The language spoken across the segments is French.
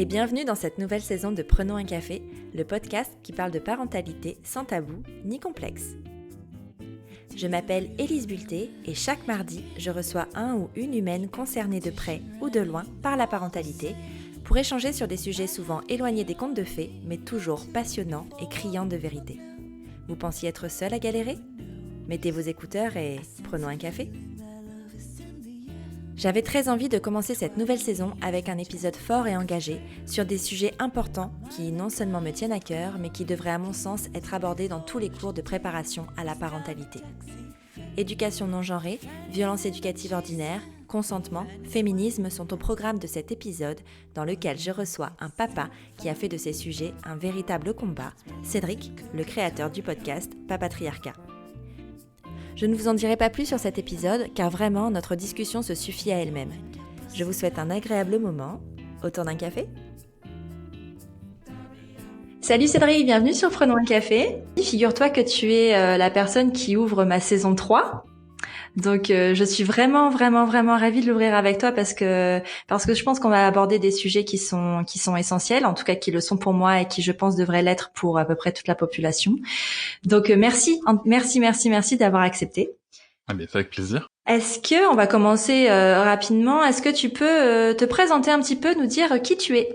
et bienvenue dans cette nouvelle saison de Prenons un café, le podcast qui parle de parentalité sans tabou ni complexe. Je m'appelle Élise Bulté et chaque mardi, je reçois un ou une humaine concernée de près ou de loin par la parentalité pour échanger sur des sujets souvent éloignés des contes de fées, mais toujours passionnants et criants de vérité. Vous pensiez être seul à galérer ? Mettez vos écouteurs et prenons un café. J'avais très envie de commencer cette nouvelle saison avec un épisode fort et engagé sur des sujets importants qui non seulement me tiennent à cœur, mais qui devraient à mon sens être abordés dans tous les cours de préparation à la parentalité. Éducation non genrée, violence éducative ordinaire, consentement, féminisme sont au programme de cet épisode dans lequel je reçois un papa qui a fait de ces sujets un véritable combat, Cédric, le créateur du podcast Papatriarcat. Je ne vous en dirai pas plus sur cet épisode car vraiment notre discussion se suffit à elle-même. Je vous souhaite un agréable moment. Autour d'un café ? Salut Cédric, bienvenue sur Prenons un café. Figure-toi que tu es la personne qui ouvre ma saison 3. Donc je suis vraiment ravie de l'ouvrir avec toi parce que je pense qu'on va aborder des sujets qui sont essentiels, en tout cas qui le sont pour moi et qui je pense devraient l'être pour à peu près toute la population. Donc merci d'avoir accepté. Ah mais avec plaisir. Est-ce que on va commencer rapidement, est-ce que tu peux te présenter un petit peu, nous dire qui tu es ?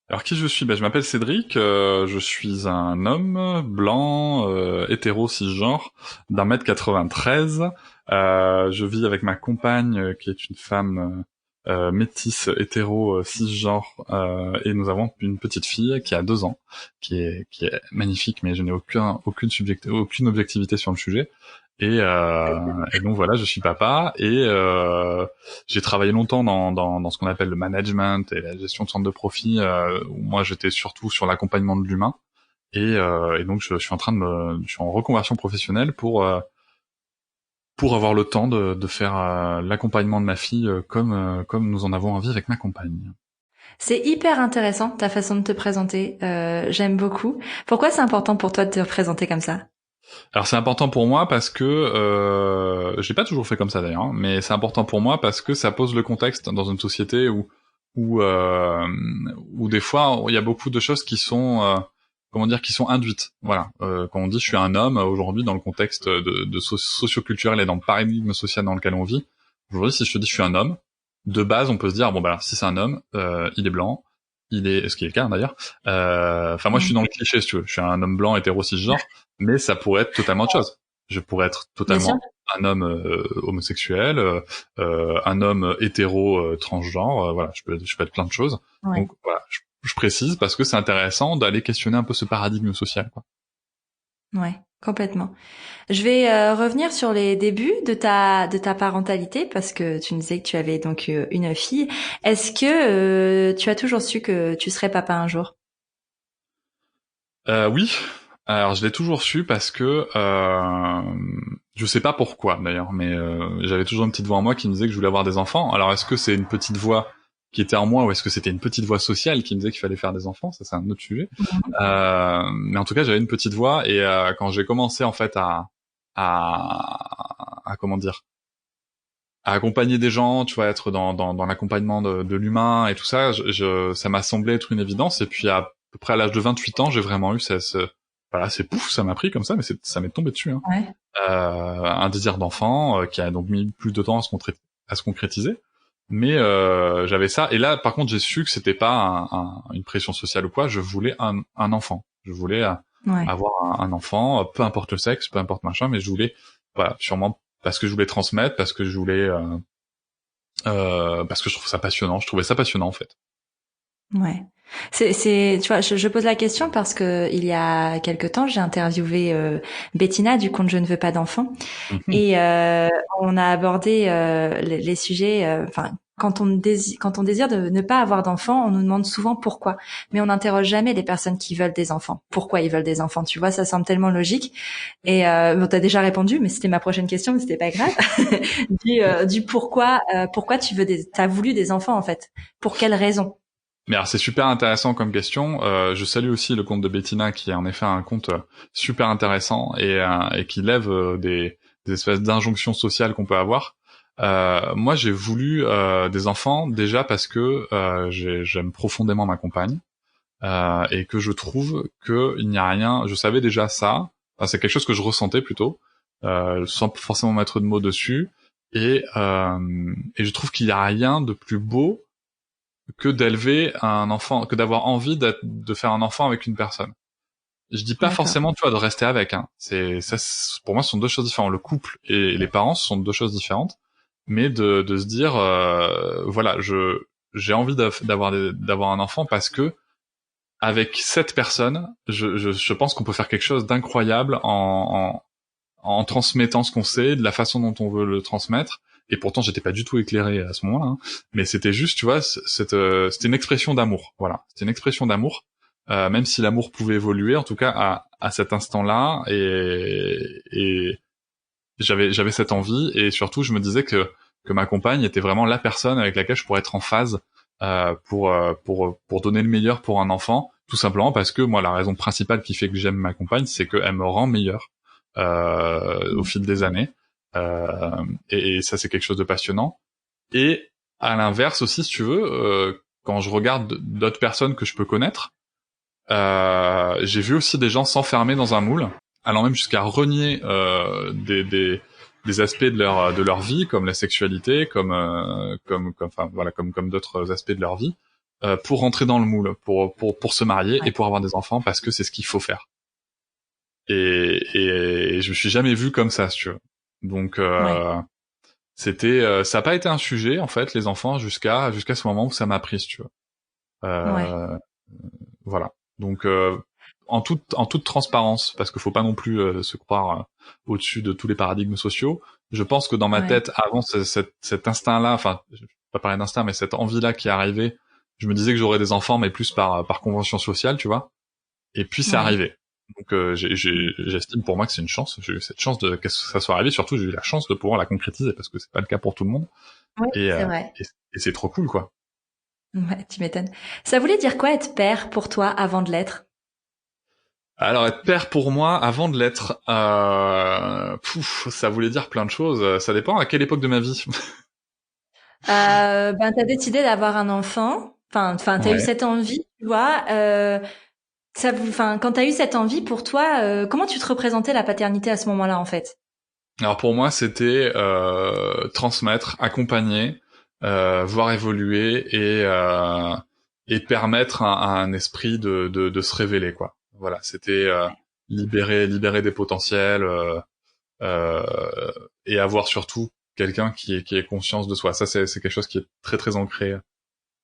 Alors qui je suis ? Je m'appelle Cédric, je suis un homme blanc, hétéro cisgenre, d'1m93. Je vis avec ma compagne qui est une femme métisse, hétéro, cisgenre, et nous avons une petite fille qui a 2 ans, qui est magnifique, mais je n'ai aucune objectivité sur le sujet. Et donc voilà, je suis papa et j'ai travaillé longtemps dans ce qu'on appelle le management et la gestion de centre de profit, où moi j'étais surtout sur l'accompagnement de l'humain et donc je suis en reconversion professionnelle pour avoir le temps de faire l'accompagnement de ma fille comme nous en avons envie avec ma compagne. C'est hyper intéressant ta façon de te présenter, j'aime beaucoup. Pourquoi c'est important pour toi de te présenter comme ça ? Alors c'est important pour moi parce que j'ai pas toujours fait comme ça d'ailleurs, mais c'est important pour moi parce que ça pose le contexte dans une société où des fois il y a beaucoup de choses qui sont qui sont induites. Voilà, quand on dit je suis un homme aujourd'hui dans le contexte de socio-culturel et dans le paradigme social dans lequel on vit, aujourd'hui si je te dis je suis un homme, de base on peut se dire bon bah si c'est un homme, il est blanc. Ce qui est le cas d'ailleurs. Moi je suis dans le cliché si tu veux. Je suis un homme blanc hétéro cisgenre, mais ça pourrait être totalement autre chose. Je pourrais être totalement un homme homosexuel, un homme hétéro transgenre. Voilà, je peux être plein de choses. Ouais. Donc voilà, je précise parce que c'est intéressant d'aller questionner un peu ce paradigme social, quoi. Ouais, complètement. Je vais revenir sur les débuts de ta parentalité parce que tu nous disais que tu avais donc une fille. Est-ce que tu as toujours su que tu serais papa un jour ? Oui. Alors je l'ai toujours su parce que je sais pas pourquoi d'ailleurs, mais j'avais toujours une petite voix en moi qui me disait que je voulais avoir des enfants. Alors est-ce que c'est une petite voix qui était en moi ou est-ce que c'était une petite voix sociale qui me disait qu'il fallait faire des enfants ? Ça c'est un autre sujet. Mais en tout cas j'avais une petite voix et quand j'ai commencé en fait à accompagner des gens, tu vois, être dans l'accompagnement de l'humain et tout ça, ça m'a semblé être une évidence. Et puis à peu près à l'âge de 28 ans, j'ai vraiment eu c'est pouf, ça m'a pris comme ça, mais ça m'est tombé dessus. Hein. Ouais. Un désir d'enfant qui a donc mis plus de temps à se concrétiser. Mais j'avais ça. Et là, par contre, j'ai su que c'était pas une pression sociale ou quoi. Je voulais un enfant. Je voulais avoir un enfant, peu importe le sexe, peu importe machin, mais je voulais, voilà, sûrement parce que je voulais transmettre, parce que je voulais, parce que je trouve ça passionnant. Je trouvais ça passionnant en fait. Ouais. Tu vois, je pose la question parce que il y a quelque temps, j'ai interviewé Bettina du compte Je ne veux pas d'enfants et on a abordé les sujets. Quand on désire de ne pas avoir d'enfants, on nous demande souvent pourquoi, mais on n'interroge jamais les personnes qui veulent des enfants. Pourquoi ils veulent des enfants ? Tu vois, ça semble tellement logique. Et t'as déjà répondu, mais c'était ma prochaine question, mais c'était pas grave. du pourquoi t'as voulu des enfants en fait ? Pour quelles raisons ? Mais alors c'est super intéressant comme question. Je salue aussi le compte de Bettina qui est en effet un compte super intéressant et qui lève des espèces d'injonctions sociales qu'on peut avoir. Moi, j'ai voulu des enfants déjà parce que j'aime profondément ma compagne et que je trouve que il n'y a rien. Je savais déjà ça. Enfin, c'est quelque chose que je ressentais plutôt, sans forcément mettre de mots dessus. Et je trouve qu'il n'y a rien de plus beau que d'élever un enfant, que d'avoir envie de faire un enfant avec une personne. Je dis pas D'accord. forcément, tu vois, de rester avec. Hein. Pour moi, ce sont deux choses différentes. Le couple et les parents, ce sont deux choses différentes. Mais de se dire, voilà, j'ai envie d'avoir un enfant parce que avec cette personne, je pense qu'on peut faire quelque chose d'incroyable en transmettant ce qu'on sait, de la façon dont on veut le transmettre. Et pourtant, j'étais pas du tout éclairé à ce moment-là, hein. Mais c'était juste, tu vois, c'était une expression d'amour. Voilà, c'était une expression d'amour, même si l'amour pouvait évoluer, en tout cas à cet instant-là. Et j'avais cette envie, et surtout, je me disais que ma compagne était vraiment la personne avec laquelle je pourrais être en phase pour donner le meilleur pour un enfant, tout simplement parce que moi, la raison principale qui fait que j'aime ma compagne, c'est qu'elle me rend meilleur au fil des années. Et ça, c'est quelque chose de passionnant. Et à l'inverse aussi, si tu veux, quand je regarde d'autres personnes que je peux connaître, j'ai vu aussi des gens s'enfermer dans un moule, allant même jusqu'à renier des aspects de leur vie, comme la sexualité, comme d'autres aspects de leur vie, pour rentrer dans le moule, pour se marier et pour avoir des enfants, parce que c'est ce qu'il faut faire. Et je me suis jamais vu comme ça, si tu veux. Donc ça a pas été un sujet en fait, les enfants, jusqu'à ce moment où ça m'a pris, si tu veux. Ouais. Voilà. Donc en toute transparence, parce qu'il faut pas non plus se croire au-dessus de tous les paradigmes sociaux. Je pense que dans ma Ouais. tête, avant cet instinct-là, enfin, je vais pas parler d'instinct, mais cette envie-là qui est arrivée, je me disais que j'aurais des enfants, mais plus par convention sociale, tu vois. Et puis c'est Ouais. arrivé. Donc j'estime pour moi que c'est une chance. J'ai eu cette chance que ça soit arrivé. Surtout, j'ai eu la chance de pouvoir la concrétiser parce que c'est pas le cas pour tout le monde. Ouais, Et, c'est euh, vrai. et c'est trop cool, quoi. Ouais, tu m'étonnes. Ça voulait dire quoi être père pour toi avant de l'être? Alors être père pour moi, avant de l'être, ça voulait dire plein de choses. Ça dépend à quelle époque de ma vie. Ben t'as décidé d'avoir un enfant. Enfin, t'as eu Ouais. cette envie, tu vois. Enfin, quand t'as eu cette envie pour toi, comment tu te représentais la paternité à ce moment-là, en fait? Alors pour moi, c'était transmettre, accompagner, voir évoluer et permettre à un esprit de se révéler, quoi. Voilà, c'était libérer des potentiels euh, et avoir surtout quelqu'un qui ait conscience de soi. Ça, c'est quelque chose qui est très très ancré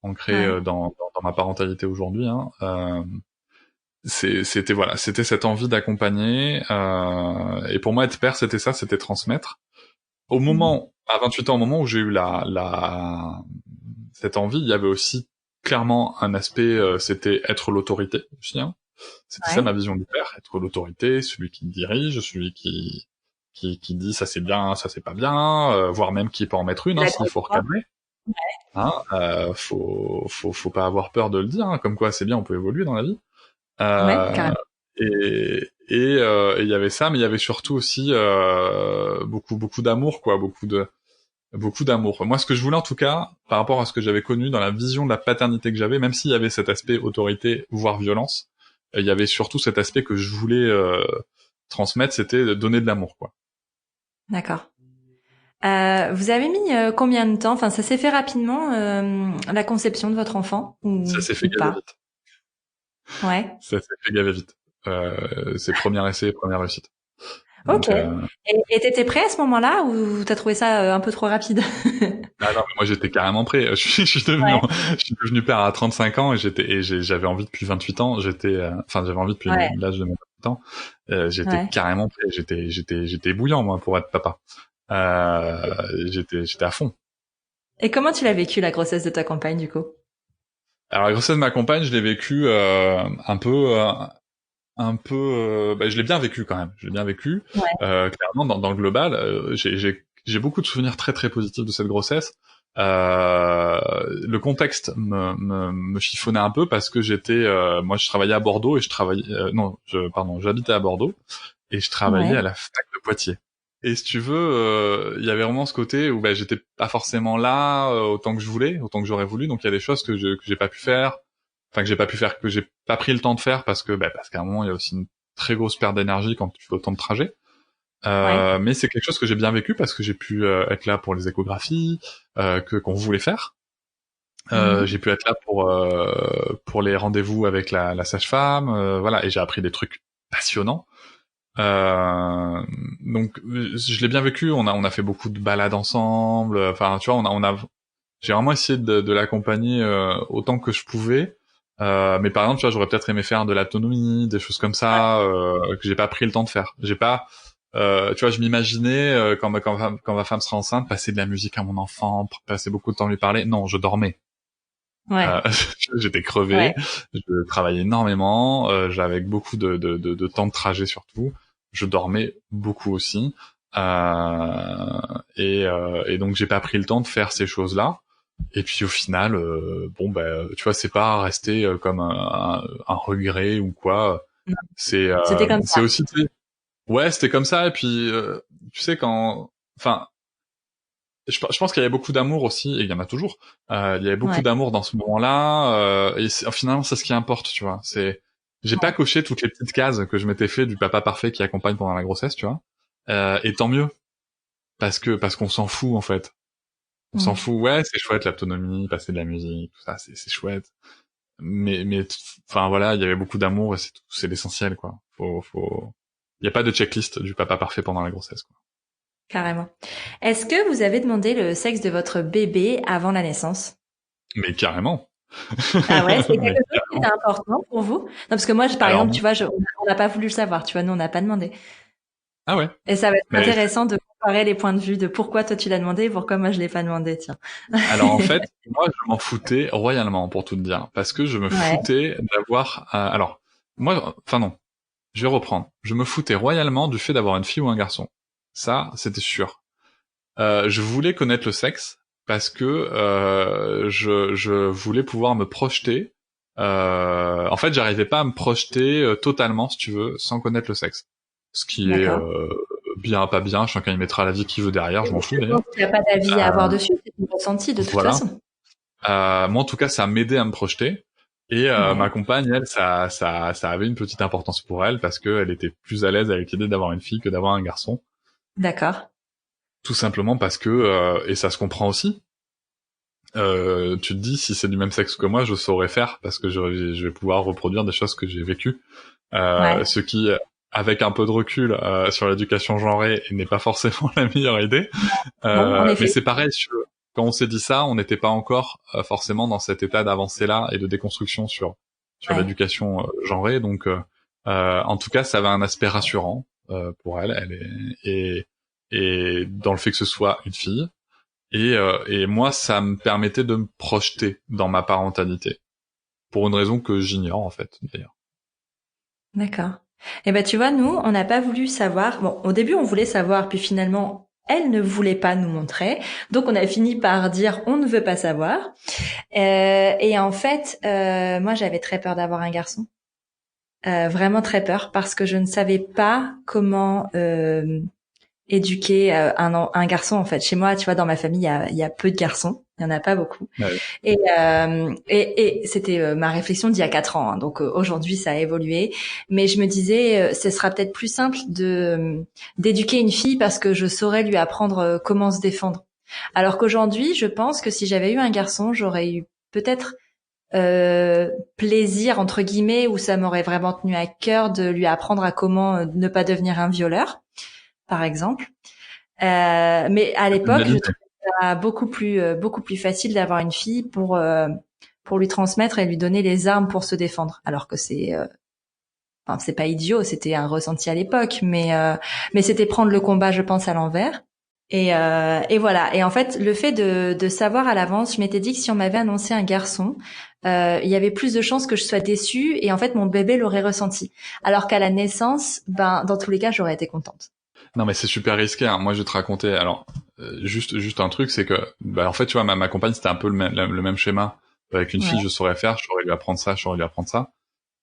Ouais. dans ma parentalité aujourd'hui, hein. C'était cette envie d'accompagner et pour moi être père c'était ça, c'était transmettre. Mhm. À 28 ans, au moment où j'ai eu cette envie, il y avait aussi clairement un aspect, c'était être l'autorité aussi, hein. C'était ça Ouais. ma vision du père, être l'autorité, celui qui dirige, celui qui dit ça c'est bien, ça c'est pas bien, voire même qui peut en mettre une, C'est hein, la s'il grosse faut voix. recadrer. Hein, faut pas avoir peur de le dire, hein, comme quoi c'est bien, on peut évoluer dans la vie. Ouais, Euh, carrément. et il y avait ça, mais il y avait surtout aussi beaucoup d'amour, quoi, beaucoup d'amour. Moi, ce que je voulais en tout cas, par rapport à ce que j'avais connu dans la vision de la paternité que j'avais, même s'il y avait cet aspect autorité, voire violence, il y avait surtout cet aspect que je voulais transmettre, c'était de donner de l'amour, quoi. D'accord. Vous avez mis combien de temps? Enfin, ça s'est fait rapidement, la conception de votre enfant Ça s'est fait ou gaver pas? vite. Ouais. Ça s'est fait gaver vite. C'est premier essai, première réussite. Ok. Donc, Et t'étais prêt à ce moment-là ou t'as trouvé ça un peu trop rapide? ah non, mais moi j'étais carrément prêt. Ouais. Je suis devenu père à 35 ans j'avais envie depuis 28 ans. J'avais envie depuis Ouais. l'âge de mes 28 ans. J'étais Ouais. carrément prêt. J'étais bouillant moi pour être papa. J'étais à fond. Et comment tu l'as vécu la grossesse de ta compagne du coup? Alors la grossesse de ma compagne, je l'ai vécu je l'ai bien vécu quand même. Je l'ai bien vécu. Ouais. Clairement, dans le global, j'ai beaucoup de souvenirs très très positifs de cette grossesse. Le contexte me chiffonnait un peu parce que moi je travaillais à Bordeaux et je travaillais, non, j'habitais à Bordeaux et je travaillais à Ouais. la fac de Poitiers. Et si tu veux, il y avait vraiment ce côté où j'étais pas forcément là autant que je voulais, autant que j'aurais voulu. Donc il y a des choses que j'ai pas pu faire, enfin que j'ai pas pris le temps de faire parce qu'à un moment il y a aussi une très grosse perte d'énergie quand tu fais autant de trajets. Ouais. Mais c'est quelque chose que j'ai bien vécu parce que j'ai pu être là pour les échographies qu'on voulait faire. Mhm. J'ai pu être là pour les rendez-vous avec la sage-femme, voilà, et j'ai appris des trucs passionnants. Euh, donc je l'ai bien vécu. On a fait beaucoup de balades ensemble. Enfin, tu vois, j'ai vraiment essayé de l'accompagner autant que je pouvais. Mais par exemple, tu vois, j'aurais peut-être aimé faire de l'autonomie, des choses comme ça que j'ai pas pris le temps de faire. J'ai pas, tu vois, je m'imaginais quand ma femme sera enceinte, passer de la musique à mon enfant, passer beaucoup de temps à lui parler. Non, je dormais. Euh, Ouais. j'étais crevé, Ouais. je travaillais énormément, j'avais beaucoup de temps de trajet surtout, je dormais beaucoup aussi, et donc j'ai pas pris le temps de faire ces choses-là. Et puis au final, tu vois, c'est pas resté comme un regret ou quoi. Non, C'est c'était comme ça. c'est aussi, ouais, c'était comme ça. Et puis tu sais enfin, je pense qu'il y avait beaucoup d'amour aussi, et il y en a toujours. Il y avait beaucoup Ouais. d'amour dans ce moment-là, et finalement, c'est ce qui importe, tu vois. J'ai pas coché toutes les petites cases que je m'étais fait du papa parfait qui accompagne pendant la grossesse, tu vois. Et tant mieux, parce qu'on s'en fout en fait. On s'en Mm. fout. Ouais, c'est chouette l'autonomie, passer de la musique, tout ça, c'est chouette. Enfin voilà, il y avait beaucoup d'amour et c'est tout, c'est l'essentiel, quoi. Il y a pas de checklist du papa parfait pendant la grossesse, quoi. Carrément. Est-ce que vous avez demandé le sexe de votre bébé avant la naissance? Mais carrément. Ah ouais, c'est Mais quelque chose qui était carrément. important pour vous? Non, parce que moi, par Alors, exemple, tu vois, on n'a pas voulu le savoir, tu vois, nous, on n'a pas demandé. ah ouais. Et ça va être Mais intéressant de comparer les points de vue de pourquoi toi tu l'as demandé et pourquoi moi je l'ai pas demandé, tiens. Alors en fait, moi je m'en foutais royalement pour tout te dire, parce que je me Ouais, foutais d'avoir. Alors moi, enfin non, je vais reprendre. Je me foutais royalement du fait d'avoir une fille ou un garçon. Ça, c'était sûr. Je voulais connaître le sexe parce que je voulais pouvoir me projeter. En fait, j'arrivais pas à me projeter totalement, si tu veux, sans connaître le sexe. Ce qui est d'accord. bien, pas bien. Chacun y mettra l'avis qu'il veut derrière. Je m'en fous Je d'ailleurs. pense qu'il n'y a pas d'avis à Euh, avoir dessus, c'est ton ressenti de toute voilà. façon. Moi, en tout cas, ça m'aidait à me projeter. Et ma Ouais, compagne, elle, ça avait une petite importance pour elle parce qu'elle était plus à l'aise avec l'idée d'avoir une fille que d'avoir un garçon. d'accord. Tout simplement parce que, et ça se comprend aussi, tu te dis, si c'est du même sexe que moi, je saurais faire parce que je vais pouvoir reproduire des choses que j'ai vécues. Ouais. Ce qui, avec un peu de recul sur l'éducation genrée, n'est pas forcément la meilleure idée. Non, en Mais effet. c'est pareil, quand on s'est dit ça, on n'était pas encore forcément dans cet état d'avancée là et de déconstruction sur Ouais. l'éducation genrée. Donc, en tout cas, ça avait un aspect rassurant pour elle. Et dans le fait que ce soit une fille. Et moi, ça me permettait de me projeter dans ma parentalité pour une raison que j'ignore en fait d'ailleurs. D'accord. Eh ben, tu vois, nous, on n'a pas voulu savoir. Bon, au début, on voulait savoir, puis finalement, elle ne voulait pas nous montrer. Donc, on a fini par dire, on ne veut pas savoir. Et en fait, moi, j'avais très peur d'avoir un garçon. Vraiment très peur, parce que je ne savais pas comment éduquer un garçon, en fait. Chez moi, tu vois, dans ma famille, il y a peu de garçons. Il y en a pas beaucoup. Ouais. Et c'était ma réflexion d'il y a 4 ans. Hein. Donc aujourd'hui, ça a évolué. Mais je me disais, ce sera peut-être plus simple d'éduquer une fille parce que je saurais lui apprendre comment se défendre. Alors qu'aujourd'hui, je pense que si j'avais eu un garçon, j'aurais eu peut-être plaisir entre guillemets, où ça m'aurait vraiment tenu à cœur de lui apprendre à comment ne pas devenir un violeur, par exemple. Mais à C'est une l'époque, belle je idée. trouvais ça beaucoup plus facile d'avoir une fille pour lui transmettre et lui donner les armes pour se défendre. Alors que enfin, c'est pas idiot, c'était un ressenti à l'époque, mais c'était prendre le combat, je pense, à l'envers. Et voilà. Et en fait, le fait de savoir à l'avance, je m'étais dit que si on m'avait annoncé un garçon, il y avait plus de chances que je sois déçue et en fait mon bébé l'aurait ressenti. Alors qu'à la naissance, ben dans tous les cas, j'aurais été contente. Non mais c'est super risqué. Hein. Moi, je vais te raconter. Alors, juste un truc, c'est que, en fait, tu vois, ma compagne, c'était un peu le même schéma. Avec une fille, je Ouais. saurais faire, je saurais lui apprendre ça, je saurais lui apprendre ça.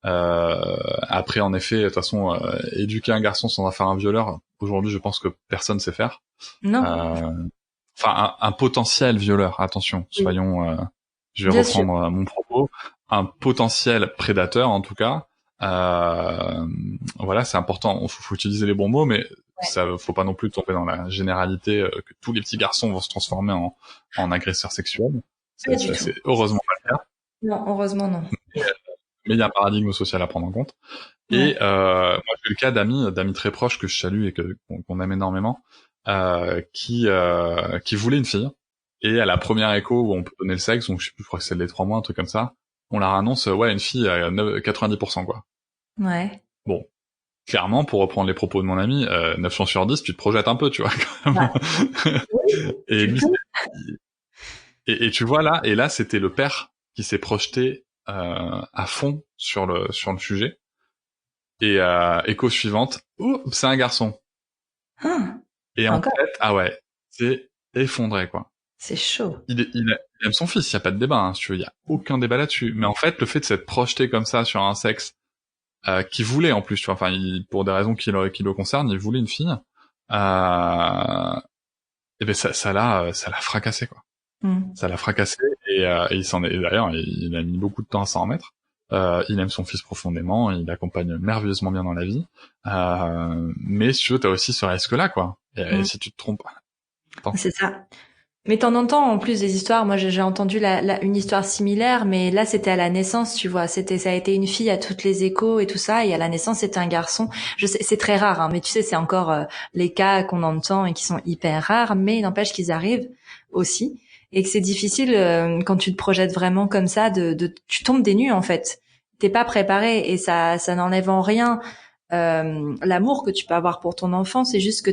Après, en effet, de toute façon, éduquer un garçon sans en faire un violeur, aujourd'hui, je pense que personne sait faire. Non. Enfin, un potentiel violeur, attention, soyons, je vais Bien reprendre mon propos, un potentiel prédateur en tout cas. Voilà, c'est important. Faut utiliser les bons mots, mais ça, faut pas non plus tomber dans la généralité que tous les petits garçons vont se transformer en agresseurs sexuels. C'est heureusement pas le cas. Non, heureusement non. Mais il y a un paradigme social à prendre en compte. Et moi, j'ai eu le cas d'amis très proches que je salue et qu'on aime énormément, qui voulaient une fille. Et à la première écho où on peut donner le sexe, donc je sais plus, je crois que c'est les 3 mois, un truc comme ça, on leur annonce, une fille à 90%, quoi. Ouais. Bon. Clairement, pour reprendre les propos de mon ami, 9 chances sur 10, tu te projettes un peu, tu vois. Et lui, et tu vois là, et là, c'était le père qui s'est projeté, à fond sur le sujet. Et, écho suivante, c'est un garçon. Et en fait, c'est effondré, quoi. C'est chaud. Il aime son fils, y a pas de débat, hein, si tu veux, y a aucun débat là-dessus. Mais en fait, le fait de s'être projeté comme ça sur un sexe, qui voulait en plus, tu vois, enfin, pour des raisons qui le concernent, il voulait une fille, et ben ça l'a fracassé, quoi. Ça l'a fracassé, et il s'en est, d'ailleurs, il a mis beaucoup de temps à s'en remettre. Il aime son fils profondément, il l'accompagne merveilleusement bien dans la vie, mais si tu veux, t'as aussi ce risque-là, quoi. Et si tu te trompes, c'est ça. Mais t'en entends en plus des histoires. Moi, j'ai entendu une histoire similaire, mais là, c'était à la naissance, tu vois. Ça a été une fille à toutes les échos et tout ça, et à la naissance, c'était un garçon. Je sais, c'est très rare, hein, mais tu sais, c'est encore les cas qu'on entend et qui sont hyper rares, mais il n'empêche qu'ils arrivent aussi, et que c'est difficile quand tu te projettes vraiment comme ça, tu tombes des nues en fait. T'es pas préparé, et ça n'enlève en rien l'amour que tu peux avoir pour ton enfant. C'est juste que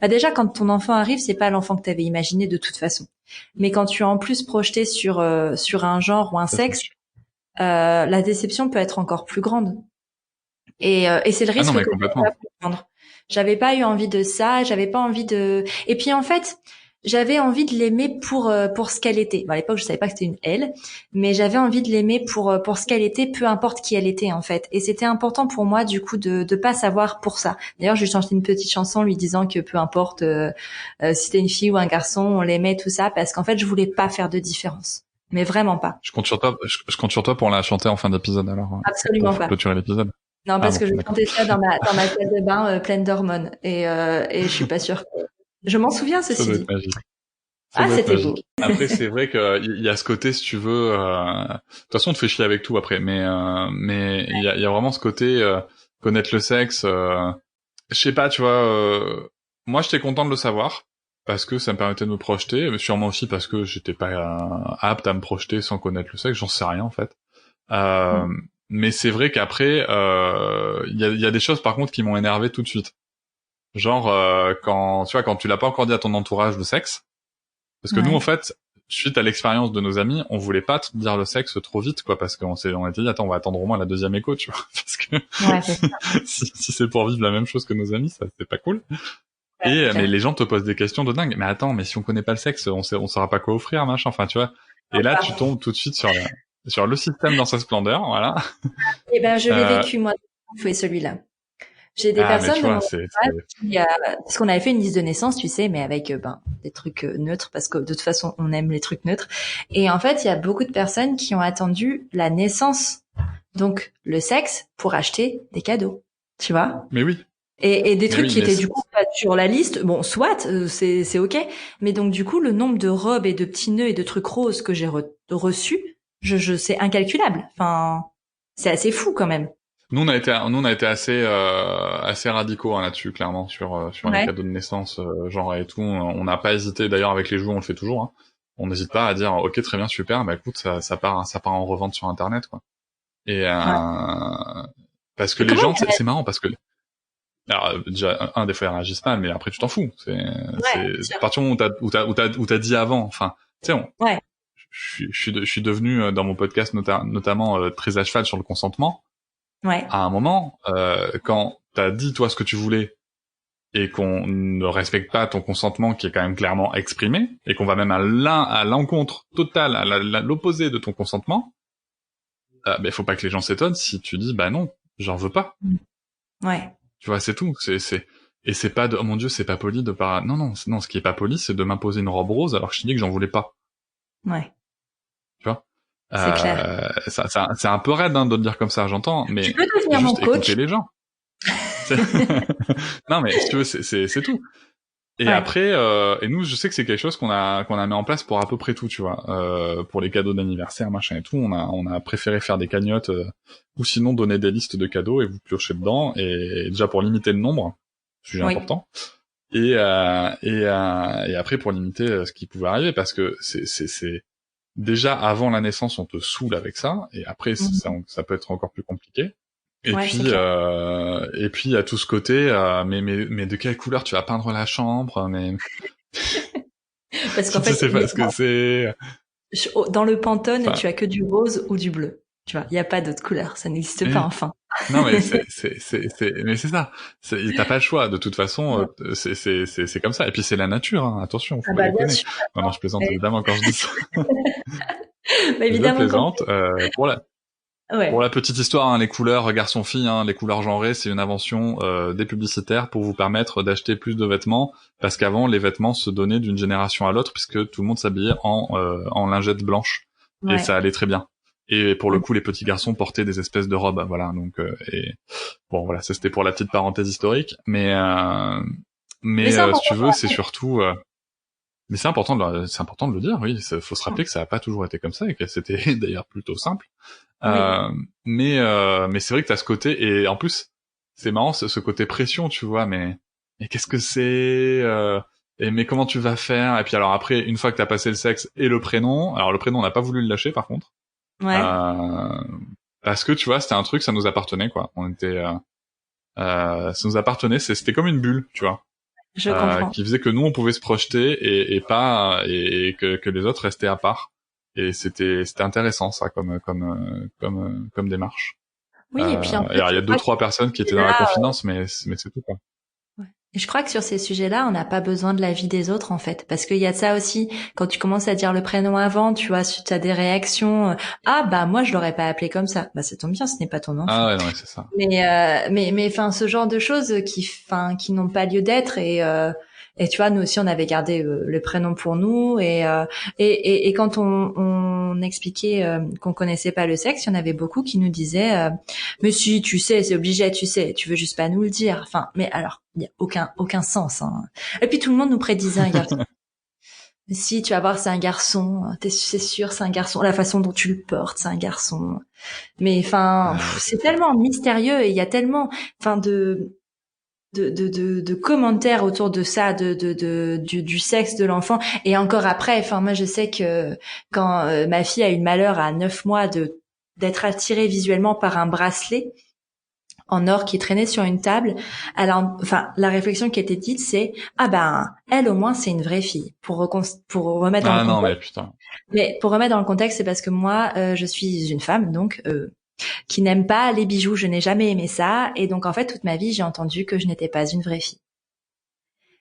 déjà quand ton enfant arrive, c'est pas l'enfant que tu avais imaginé de toute façon, mais quand tu es en plus projeté sur un genre ou un sexe, la déception peut être encore plus grande, et c'est le risque que complètement. je vais prendre. J'avais pas eu envie de ça, j'avais pas envie de, et puis en fait j'avais envie de l'aimer pour ce qu'elle était. Bon, à l'époque, je savais pas que c'était une elle, mais j'avais envie de l'aimer pour ce qu'elle était, peu importe qui elle était en fait. Et c'était important pour moi du coup de pas savoir pour ça. D'ailleurs, je lui ai chanté une petite chanson lui disant que peu importe si c'était une fille ou un garçon, on l'aimait, tout ça, parce qu'en fait, je voulais pas faire de différence. Mais vraiment pas. Je compte sur toi pour la chanter en fin d'épisode, alors. Absolument pour pas. Clôturer l'épisode. Non, parce que je chantais ça dans ma salle de bain pleine d'hormones, et je suis pas sûre que... Je m'en souviens, ceci dit. Magique. C'était beau. Après, c'est vrai qu'il y a ce côté, si tu veux, de toute façon, on te fait chier avec tout après, mais il y a vraiment ce côté, connaître le sexe, je sais pas, tu vois, moi, j'étais content de le savoir, parce que ça me permettait de me projeter, mais sûrement aussi parce que j'étais pas apte à me projeter sans connaître le sexe, j'en sais rien, en fait. Mais c'est vrai qu'après, il y a des choses, par contre, qui m'ont énervé tout de suite. Genre, quand tu l'as pas encore dit à ton entourage, le sexe, parce que nous, en fait, suite à l'expérience de nos amis, on voulait pas te dire le sexe trop vite, quoi, parce qu'on était dit, attends, on va attendre au moins la deuxième écho, tu vois, parce que si c'est pour vivre la même chose que nos amis, ça, c'est pas cool. Mais les gens te posent des questions de dingue. Mais attends, mais si on connaît pas le sexe, on saura pas quoi offrir, machin, enfin, tu vois. Et là, tu tombes tout de suite sur le système dans sa splendeur, voilà. Eh ben, je l'ai vécu, moi, celui-là. J'ai des personnes parce qu'on avait fait une liste de naissance, tu sais, mais avec des trucs neutres, parce que de toute façon on aime les trucs neutres. Et en fait, il y a beaucoup de personnes qui ont attendu la naissance, donc le sexe, pour acheter des cadeaux, tu vois. Mais oui. Et des trucs qui étaient du coup pas sur la liste. Bon, soit c'est ok, mais donc du coup le nombre de robes et de petits nœuds et de trucs roses que j'ai reçus, c'est incalculable. Enfin, c'est assez fou quand même. Nous on a été assez radicaux, hein, là-dessus, clairement, sur les cadeaux de naissance, genre et tout. On n'a pas hésité, d'ailleurs avec les jouets on le fait toujours, hein. On n'hésite pas à dire ok, très bien, super, bah écoute, ça part en revente sur internet, quoi. Et parce que les gens, c'est marrant, parce que alors déjà des fois ils réagissent mal, mais après tu t'en fous. C'est à partir du moment où t'as dit avant, enfin, tu sais, je suis devenu dans mon podcast notamment très à cheval sur le consentement. À un moment, quand t'as dit toi ce que tu voulais et qu'on ne respecte pas ton consentement qui est quand même clairement exprimé et qu'on va même à l'encontre totale, à l'opposé de ton consentement, faut pas que les gens s'étonnent si tu dis bah non, j'en veux pas. Ouais. Tu vois, c'est tout. Et c'est pas de, oh mon Dieu, c'est pas poli de pas, non, ce qui est pas poli, c'est de m'imposer une robe rose alors que je te dis que j'en voulais pas. Ouais. Tu vois? C'est clair. C'est un peu raide, hein, de le dire comme ça, j'entends, mais Tu peux devenir mon juste coach. écouter les gens. Non, mais si tu veux, c'est tout. Et Ouais. après, et nous, je sais que c'est quelque chose qu'on a mis en place pour à peu près tout, tu vois, pour les cadeaux d'anniversaire, machin et tout. On a préféré faire des cagnottes, ou sinon donner des listes de cadeaux et vous piochez dedans. Et déjà pour limiter le nombre, sujet Oui. important. Et après pour limiter ce qui pouvait arriver, parce que c'est déjà avant la naissance, on te saoule avec ça, et après ça peut être encore plus compliqué. Et Ouais, puis c'est clair. il y a tout ce côté mais de quelle couleur tu vas peindre la chambre, mais Parce qu'en tu sais fait, c'est parce que c'est dans le Pantone, enfin tu as que du rose ou du bleu. Tu vois, il y a pas d'autre couleur, ça n'existe pas oui. enfin. Non mais mais c'est ça, t'as pas le choix de toute façon, c'est comme ça, et puis c'est la nature, hein. Attention, Ah faut pas bah bien déconner. sûr. Non, je plaisante Ouais. évidemment quand je dis ça. Bah, Je évidemment quand plaisante. Pour ouais. la petite histoire, hein, les couleurs garçon-fille, hein, les couleurs genrées, c'est une invention des publicitaires pour vous permettre d'acheter plus de vêtements, parce qu'avant les vêtements se donnaient d'une génération à l'autre puisque tout le monde s'habillait en lingettes blanches et Ouais. ça allait très bien. Et pour le coup, les petits garçons portaient des espèces de robes, voilà. Donc et bon voilà, ça c'était pour la petite parenthèse historique, Mais c'est si tu important. veux, c'est surtout mais c'est important de le dire, oui. Faut se rappeler que ça a pas toujours été comme ça et que c'était d'ailleurs plutôt simple. Oui. Mais c'est vrai que t'as ce côté, et en plus c'est marrant ce côté pression, tu vois, mais qu'est-ce que c'est, et mais comment tu vas faire, et puis alors après une fois que t'as passé le sexe et le prénom, alors le prénom on n'a pas voulu le lâcher par contre, Ouais. euh, parce que tu vois c'était un truc, ça nous appartenait quoi, ça nous appartenait, c'était comme une bulle, tu vois, Je comprends. qui faisait que nous on pouvait se projeter et pas et que les autres restaient à part. Et c'était intéressant ça comme démarche. Oui, et puis en Et fait, alors il y je a deux crois que trois personnes qui étaient dans la là, confidence, mais c'est tout quoi. ouais. Et je crois que sur ces sujets-là, on n'a pas besoin de l'avis des autres, en fait. Parce qu'il y a de ça aussi, quand tu commences à dire le prénom avant, tu vois, si tu as des réactions, ah bah moi je l'aurais pas appelé comme ça. Bah ça tombe bien, ce n'est pas ton Ah enfant. ouais non mais c'est ça. Mais enfin ce genre de choses qui n'ont pas lieu d'être et tu vois nous aussi on avait gardé le prénom pour nous et quand on expliquait qu'on connaissait pas le sexe, il y en avait beaucoup qui nous disaient mais si tu sais c'est obligé, tu sais, tu veux juste pas nous le dire. Enfin mais alors il y a aucun sens hein. Et puis tout le monde nous prédisait un garçon. Mais si tu vas voir c'est un garçon, c'est sûr c'est un garçon, la façon dont tu le portes c'est un garçon. Mais enfin, c'est tellement mystérieux et il y a tellement, enfin de commentaires autour de ça, du sexe de l'enfant. Et encore après, enfin moi je sais que quand ma fille a eu le malheur à 9 mois d'être attirée visuellement par un bracelet en or qui traînait sur une table, enfin la réflexion qui était dite c'est ah ben elle au moins c'est une vraie fille pour remettre dans le Ah non contexte. mais putain. Mais pour remettre dans le contexte, c'est parce que moi je suis une femme donc qui n'aime pas les bijoux. Je n'ai jamais aimé ça. Et donc, en fait, toute ma vie, j'ai entendu que je n'étais pas une vraie fille.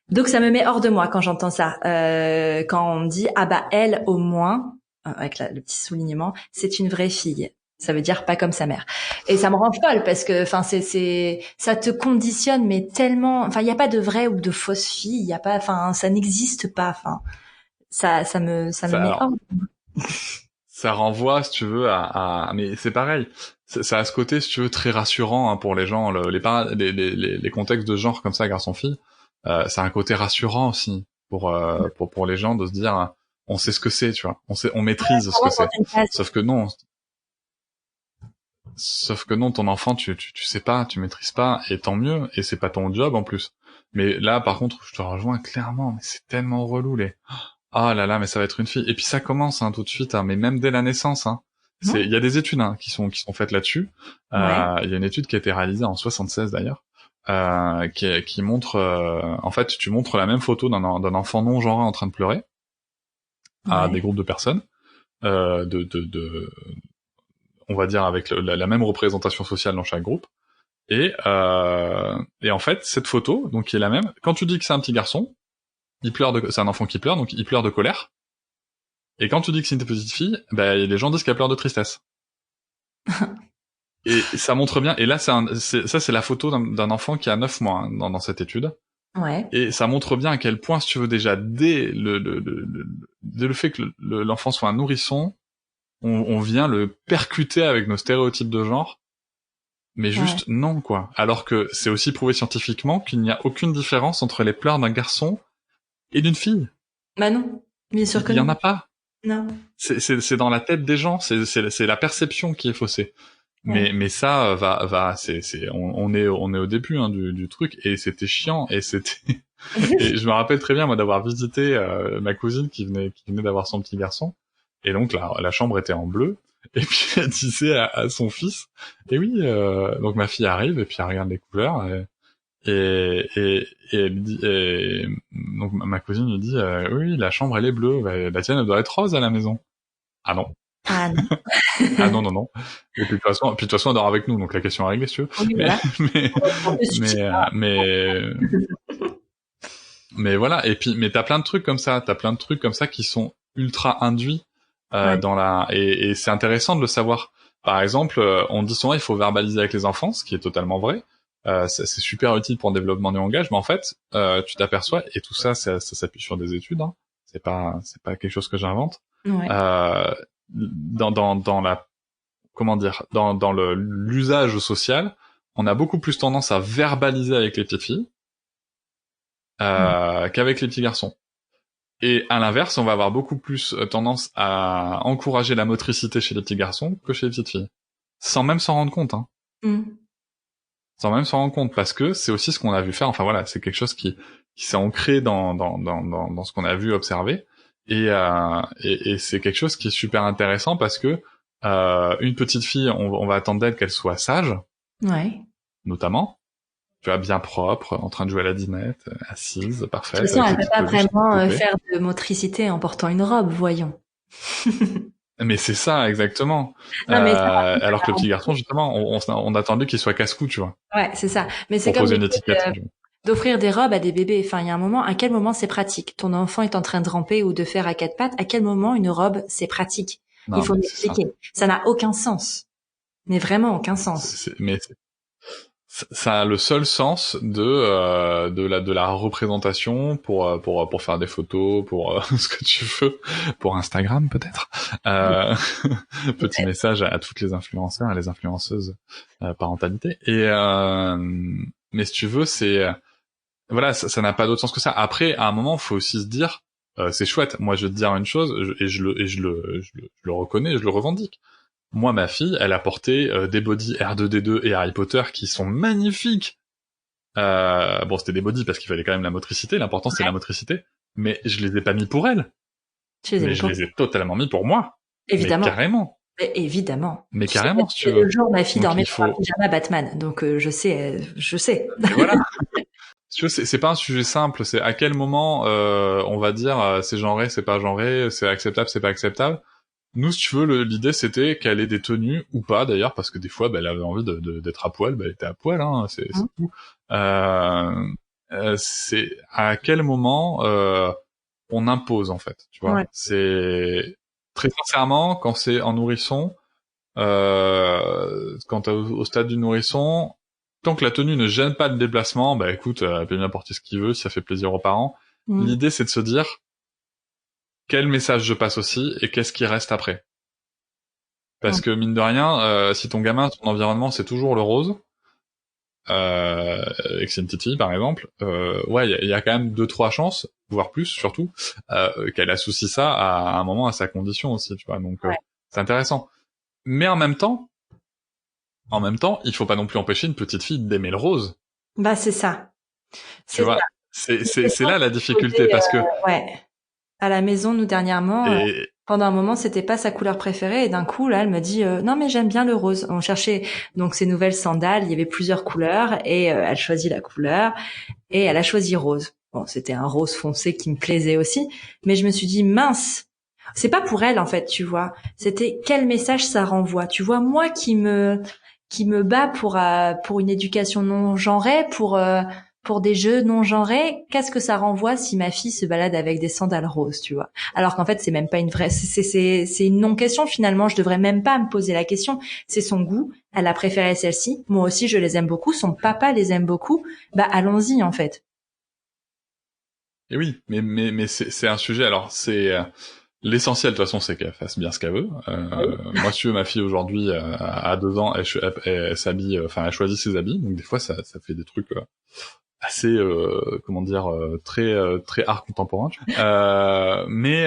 Donc, ça me met hors de moi quand j'entends ça. Quand on me dit, ah bah, elle, au moins, avec le petit soulignement, c'est une vraie fille. Ça veut dire pas comme sa mère. Et ça me rend folle parce que, enfin, ça te conditionne, mais tellement, enfin, il n'y a pas de vraie ou de fausse fille. Il y a pas, enfin, ça n'existe pas. Enfin, ça me met hors. Alors ça renvoie si tu veux mais c'est pareil. Ça a ce côté si tu veux très rassurant, hein, pour les gens, les contextes de genre comme ça garçon-fille. Ça a un côté rassurant aussi pour les gens de se dire on sait ce que c'est, tu vois, on maîtrise ce que c'est. Sauf que non, ton enfant, tu sais pas, tu maîtrises pas, et tant mieux, et c'est pas ton job en plus. Mais là, par contre, je te rejoins clairement, mais c'est tellement relou, ah là là, mais ça va être une fille. Et puis ça commence, hein, tout de suite, hein, mais même dès la naissance, hein. Il y a des études, hein, qui sont faites là-dessus. Il y a une étude qui a été réalisée en 76 d'ailleurs, qui montre, en fait, tu montres la même photo d'un enfant non genré en train de pleurer à des groupes de personnes, on va dire avec la même représentation sociale dans chaque groupe. Et en fait, cette photo, donc qui est la même, quand tu dis que c'est un petit garçon, c'est un enfant qui pleure, donc il pleure de colère. Et quand tu dis que c'est une petite fille, bah, les gens disent qu'elle pleure de tristesse. Et ça montre bien, et là, ça c'est la photo d'un enfant qui a 9 mois, hein, dans cette étude. Ouais. Et ça montre bien à quel point, si tu veux, déjà dès dès le fait que l'enfant soit un nourrisson, on vient le percuter avec nos stéréotypes de genre. Mais juste non, quoi. Alors que c'est aussi prouvé scientifiquement qu'il n'y a aucune différence entre les pleurs d'un garçon et d'une fille. Bah non, bien sûr que Il y non. en a pas. Non. C'est dans la tête des gens, c'est la perception qui est faussée. Ouais. Mais ça on est au début hein, du truc et c'était chiant et c'était et je me rappelle très bien moi d'avoir visité ma cousine qui venait d'avoir son petit garçon et donc la chambre était en bleu et puis elle disait à son fils et oui donc ma fille arrive et puis elle regarde les couleurs et elle lui dit donc ma cousine lui dit oui la chambre elle est bleue la tienne elle doit être rose à la maison. Ah non. Ah non. Ah non non non. Et puis de toute façon on dort avec nous donc la question est réglée si tu veux. Oui, Mais voilà. mais voilà et puis mais t'as plein de trucs comme ça qui sont ultra induits dans la et c'est intéressant de le savoir. Par exemple, on dit souvent il faut verbaliser avec les enfants, ce qui est totalement vrai. C'est super utile pour le développement du langage, mais en fait, tu t'aperçois et tout ça s'appuie sur des études. Hein. C'est pas quelque chose que j'invente. Ouais. Dans la comment dire dans l'usage social, on a beaucoup plus tendance à verbaliser avec les petites filles qu'avec les petits garçons. Et à l'inverse, on va avoir beaucoup plus tendance à encourager la motricité chez les petits garçons que chez les petites filles, sans même s'en rendre compte. Hein. Sans même s'en rendre compte, parce que c'est aussi ce qu'on a vu faire. Enfin voilà, c'est quelque chose qui s'est ancré dans ce qu'on a vu observer. Et c'est quelque chose qui est super intéressant parce que une petite fille, on va attendre d'elle qu'elle soit sage, notamment, tu vois, bien propre, en train de jouer à la dinette, assise, parfaite. De toute façon, elle ne peut pas vraiment faire de motricité en portant une robe, voyons. Mais c'est ça, exactement. Non, mais alors que le petit garçon, justement, on attendait qu'il soit casse-cou, tu vois. Ouais, c'est ça. Mais c'est comme poser une étiquette. D'offrir des robes à des bébés. Enfin, il y a un moment, à quel moment c'est pratique? Ton enfant est en train de ramper ou de faire à quatre pattes. À quel moment une robe, c'est pratique? Non, il faut l'expliquer. Ça n'a aucun sens. Mais vraiment aucun sens. Ça a le seul sens de la représentation pour faire des photos, pour ce que tu veux, pour Instagram peut-être. Petit message à toutes les influenceurs et les influenceuses parentalité. Et mais si tu veux, c'est voilà, ça n'a pas d'autre sens que ça. Après, à un moment, faut aussi se dire, c'est chouette. Moi, je vais te dire une chose, je le reconnais, je le revendique. Moi, ma fille, elle a porté des bodys R2D2 et Harry Potter qui sont magnifiques. Bon, c'était des bodys parce qu'il fallait quand même la motricité. L'important, c'est la motricité. Mais je les ai pas mis pour elle. Je les ai totalement mis pour moi. Évidemment. Mais carrément. Évidemment. Mais carrément, si tu veux. Le jour, ma fille dormait pour un pyjama Batman. Donc, je sais. Et voilà. Tu vois, c'est pas un sujet simple. C'est à quel moment on va dire c'est genré, c'est pas genré, c'est acceptable, c'est pas acceptable. Nous, si tu veux, l'idée c'était qu'elle ait des tenues ou pas d'ailleurs, parce que des fois, elle avait envie d'être à poil, elle était à poil, hein, c'est tout. C'est à quel moment on impose en fait, tu vois. Ouais. C'est très sincèrement quand c'est en nourrisson, quand t'es au stade du nourrisson, tant que la tenue ne gêne pas le déplacement, écoute, elle peut bien porter ce qu'il veut, si ça fait plaisir aux parents. L'idée c'est de se dire quel message je passe aussi et qu'est-ce qui reste après. Parce que mine de rien, si ton gamin, ton environnement, c'est toujours le rose, et que c'est une petite fille par exemple, il y a quand même 2-3 chances, voire plus surtout, qu'elle associe ça à un moment à sa condition aussi, tu vois. Donc c'est intéressant. Mais en même temps, il faut pas non plus empêcher une petite fille d'aimer le rose. Bah c'est ça. Tu vois, c'est là la difficulté parce que à la maison, nous, dernièrement, pendant un moment, c'était pas sa couleur préférée. Et d'un coup, là, elle me dit, non, mais j'aime bien le rose. On cherchait donc ses nouvelles sandales. Il y avait plusieurs couleurs et elle choisit la couleur et elle a choisi rose. Bon, c'était un rose foncé qui me plaisait aussi. Mais je me suis dit, mince, c'est pas pour elle, en fait, tu vois. C'était quel message ça renvoie. Tu vois, moi qui me bats pour une éducation non genrée, pour des jeux non genrés, qu'est-ce que ça renvoie si ma fille se balade avec des sandales roses, tu vois? Alors qu'en fait, c'est même pas une vraie, c'est une non-question finalement. Je devrais même pas me poser la question. C'est son goût. Elle a préféré celle-ci. Moi aussi, je les aime beaucoup. Son papa les aime beaucoup. Allons-y en fait. Et oui, mais c'est un sujet. Alors c'est l'essentiel de toute façon, c'est qu'elle fasse bien ce qu'elle veut. Moi, si tu veux, ma fille aujourd'hui à 2 ans, elle s'habille, enfin, elle choisit ses habits. Donc des fois, ça fait des trucs assez, comment dire, très art contemporain. Mais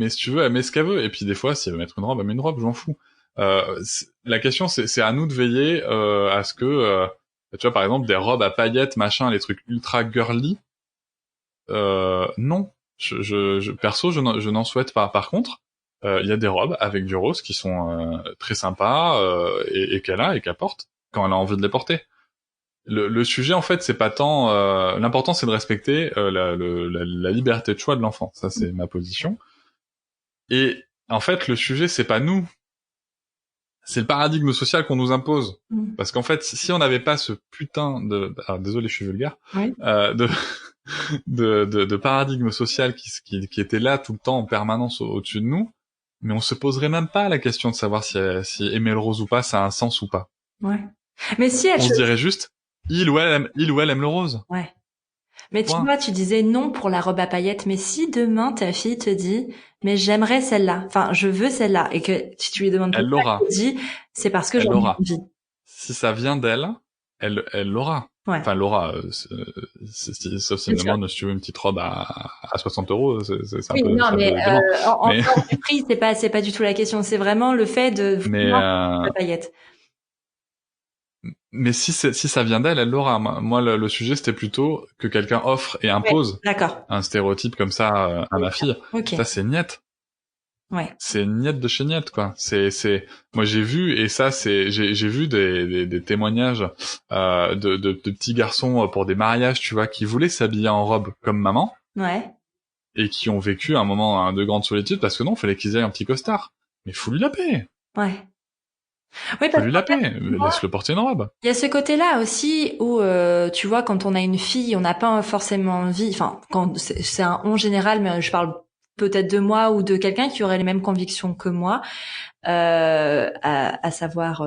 si tu veux, elle met ce qu'elle veut. Et puis des fois, si elle veut mettre une robe, elle met une robe. J'en fous. La question, c'est à nous de veiller à ce que, tu vois, par exemple, des robes à paillettes, machin, les trucs ultra girly. Non, perso, je n'en souhaite pas. Par contre, il y a des robes avec du rose qui sont très sympas et qu'elle porte quand elle a envie de les porter. Le sujet, en fait, c'est pas tant. L'important, c'est de respecter la liberté de choix de l'enfant. Ça, c'est ma position. Et en fait, le sujet, c'est pas nous. C'est le paradigme social qu'on nous impose. Parce qu'en fait, si on n'avait pas ce putain de... Alors, désolé, je suis vulgaire. Oui. De paradigme social qui était là tout le temps en permanence au-dessus de nous, mais on se poserait même pas la question de savoir si aimer le rose ou pas, ça a un sens ou pas. Ouais. Mais si on se dirait juste, il ou elle aime le rose. Ouais. Mais tu Point. vois, tu disais non pour la robe à paillettes, mais si demain ta fille te dit, mais j'aimerais celle-là, enfin, je veux celle-là, et que si tu lui demandes elle l'aura. Elle te dit, c'est parce que j'en ai envie. Si ça vient d'elle, elle l'aura. Ouais. Enfin, l'aura, sauf si demande, si tu veux une petite robe à 60 €, c'est un peu... Non, mais en dehors du prix, c'est pas du tout la question, c'est vraiment le fait de... Mais la paillette. Mais si ça vient d'elle, elle l'aura. Moi, le sujet, c'était plutôt que quelqu'un offre et impose un stéréotype comme ça à ma fille. Okay. Ça, c'est niette. Ouais. C'est niette de chez niette, quoi. Moi, j'ai vu, et ça, j'ai vu des témoignages de petits garçons pour des mariages, tu vois, qui voulaient s'habiller en robe comme maman. Ouais. Et qui ont vécu un moment de grande solitude parce que non, fallait qu'ils aient un petit costard. Mais faut lui la paix. Ouais. Oui, parce lui la paix, laisse-le porter une robe. Il y a ce côté-là aussi où, tu vois, quand on a une fille, on n'a pas forcément envie, enfin, quand c'est un on général, mais je parle peut-être de moi ou de quelqu'un qui aurait les mêmes convictions que moi, à savoir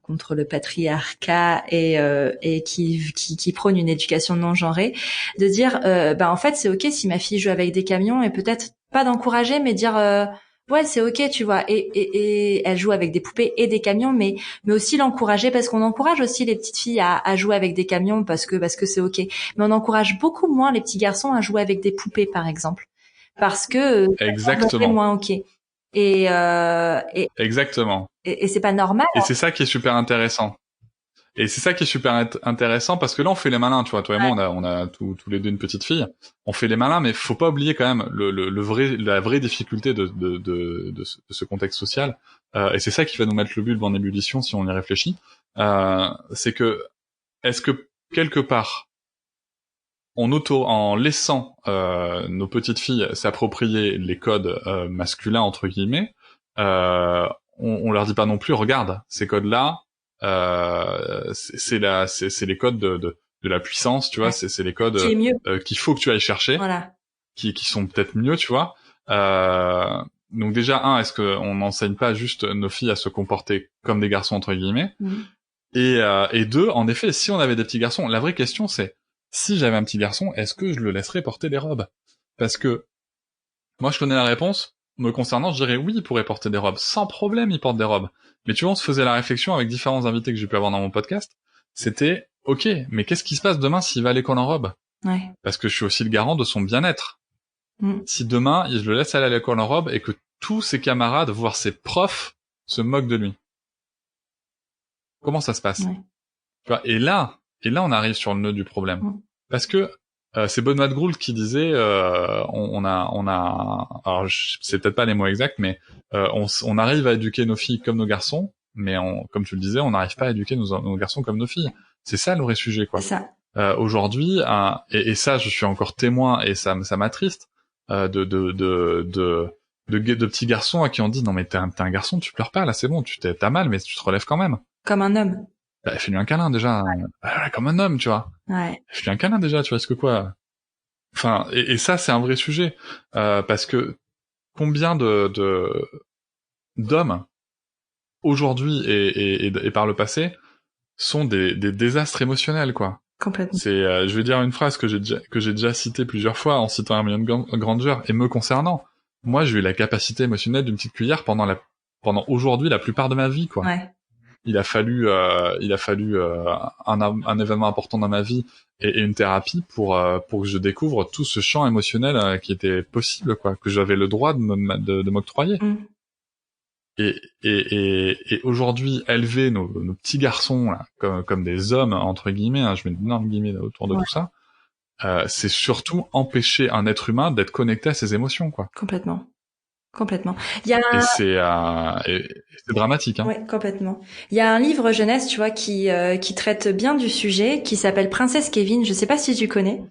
contre le patriarcat et qui prône une éducation non genrée, de dire, en fait, c'est ok si ma fille joue avec des camions et peut-être pas d'encourager, mais dire ouais, c'est ok, tu vois, et elle joue avec des poupées et des camions, mais aussi l'encourager, parce qu'on encourage aussi les petites filles à jouer avec des camions parce que c'est ok, mais on encourage beaucoup moins les petits garçons à jouer avec des poupées, par exemple, parce que exactement, c'est moins ok. Et exactement. Et c'est pas normal. Et c'est ça qui est super intéressant. Et c'est ça qui est super intéressant parce que là on fait les malins, tu vois, toi et moi on a tous les deux une petite fille, on fait les malins, mais faut pas oublier quand même la vraie difficulté de ce contexte social, et c'est ça qui va nous mettre le bulbe en ébullition si on y réfléchit, c'est que est-ce que quelque part en laissant nos petites filles s'approprier les codes masculins entre guillemets, on leur dit pas non plus regarde ces codes là, c'est les codes de la puissance, tu vois, c'est les codes qu'il faut que tu ailles chercher, voilà, qui sont peut-être mieux, tu vois. Donc déjà est-ce que on n'enseigne pas juste nos filles à se comporter comme des garçons entre guillemets, et deux, en effet, si on avait des petits garçons, la vraie question c'est si j'avais un petit garçon, est-ce que je le laisserais porter des robes? Parce que moi je connais la réponse. Me concernant, je dirais oui, il pourrait porter des robes. Sans problème, il porte des robes. Mais tu vois, on se faisait la réflexion avec différents invités que j'ai pu avoir dans mon podcast. C'était, ok, mais qu'est-ce qui se passe demain s'il va à l'école en robe? Ouais. Parce que je suis aussi le garant de son bien-être. Si demain, je le laisse aller à l'école en robe et que tous ses camarades, voire ses profs, se moquent de lui. Comment ça se passe? Tu vois, et là, on arrive sur le nœud du problème. Parce que c'est Benoît de Groult qui disait on a alors c'est peut-être pas les mots exacts, mais on arrive à éduquer nos filles comme nos garçons, mais comme tu le disais, on n'arrive pas à éduquer nos garçons comme nos filles. C'est ça le vrai sujet, quoi. C'est ça. Aujourd'hui, et ça je suis encore témoin et ça m'attriste de petits garçons à qui on dit non mais t'es un garçon, tu pleures pas là, c'est bon, t'as mal mais tu te relèves quand même. Comme un homme. Bah, fais-lui un câlin déjà, comme un homme, tu vois. Ouais. Fais-lui un câlin déjà, tu vois, est-ce que quoi. Enfin, et ça c'est un vrai sujet, parce que combien d'hommes aujourd'hui et par le passé sont des désastres émotionnels, quoi. Complètement. Je vais dire une phrase que j'ai déjà citée plusieurs fois en citant Hermione Granger et me concernant. Moi, j'ai eu la capacité émotionnelle d'une petite cuillère pendant aujourd'hui la plupart de ma vie, quoi. Ouais. Il a fallu un événement important dans ma vie et une thérapie pour que je découvre tout ce champ émotionnel qui était possible, quoi, que j'avais le droit de m'octroyer. Et aujourd'hui, élever nos petits garçons là, comme des hommes entre guillemets, hein, je mets d'énormes guillemets autour de tout ça, c'est surtout empêcher un être humain d'être connecté à ses émotions, quoi. Complètement. Et c'est dramatique, hein. Ouais, complètement. Il y a un livre jeunesse, tu vois, qui traite bien du sujet, qui s'appelle Princesse Kévin. Je sais pas si tu connais.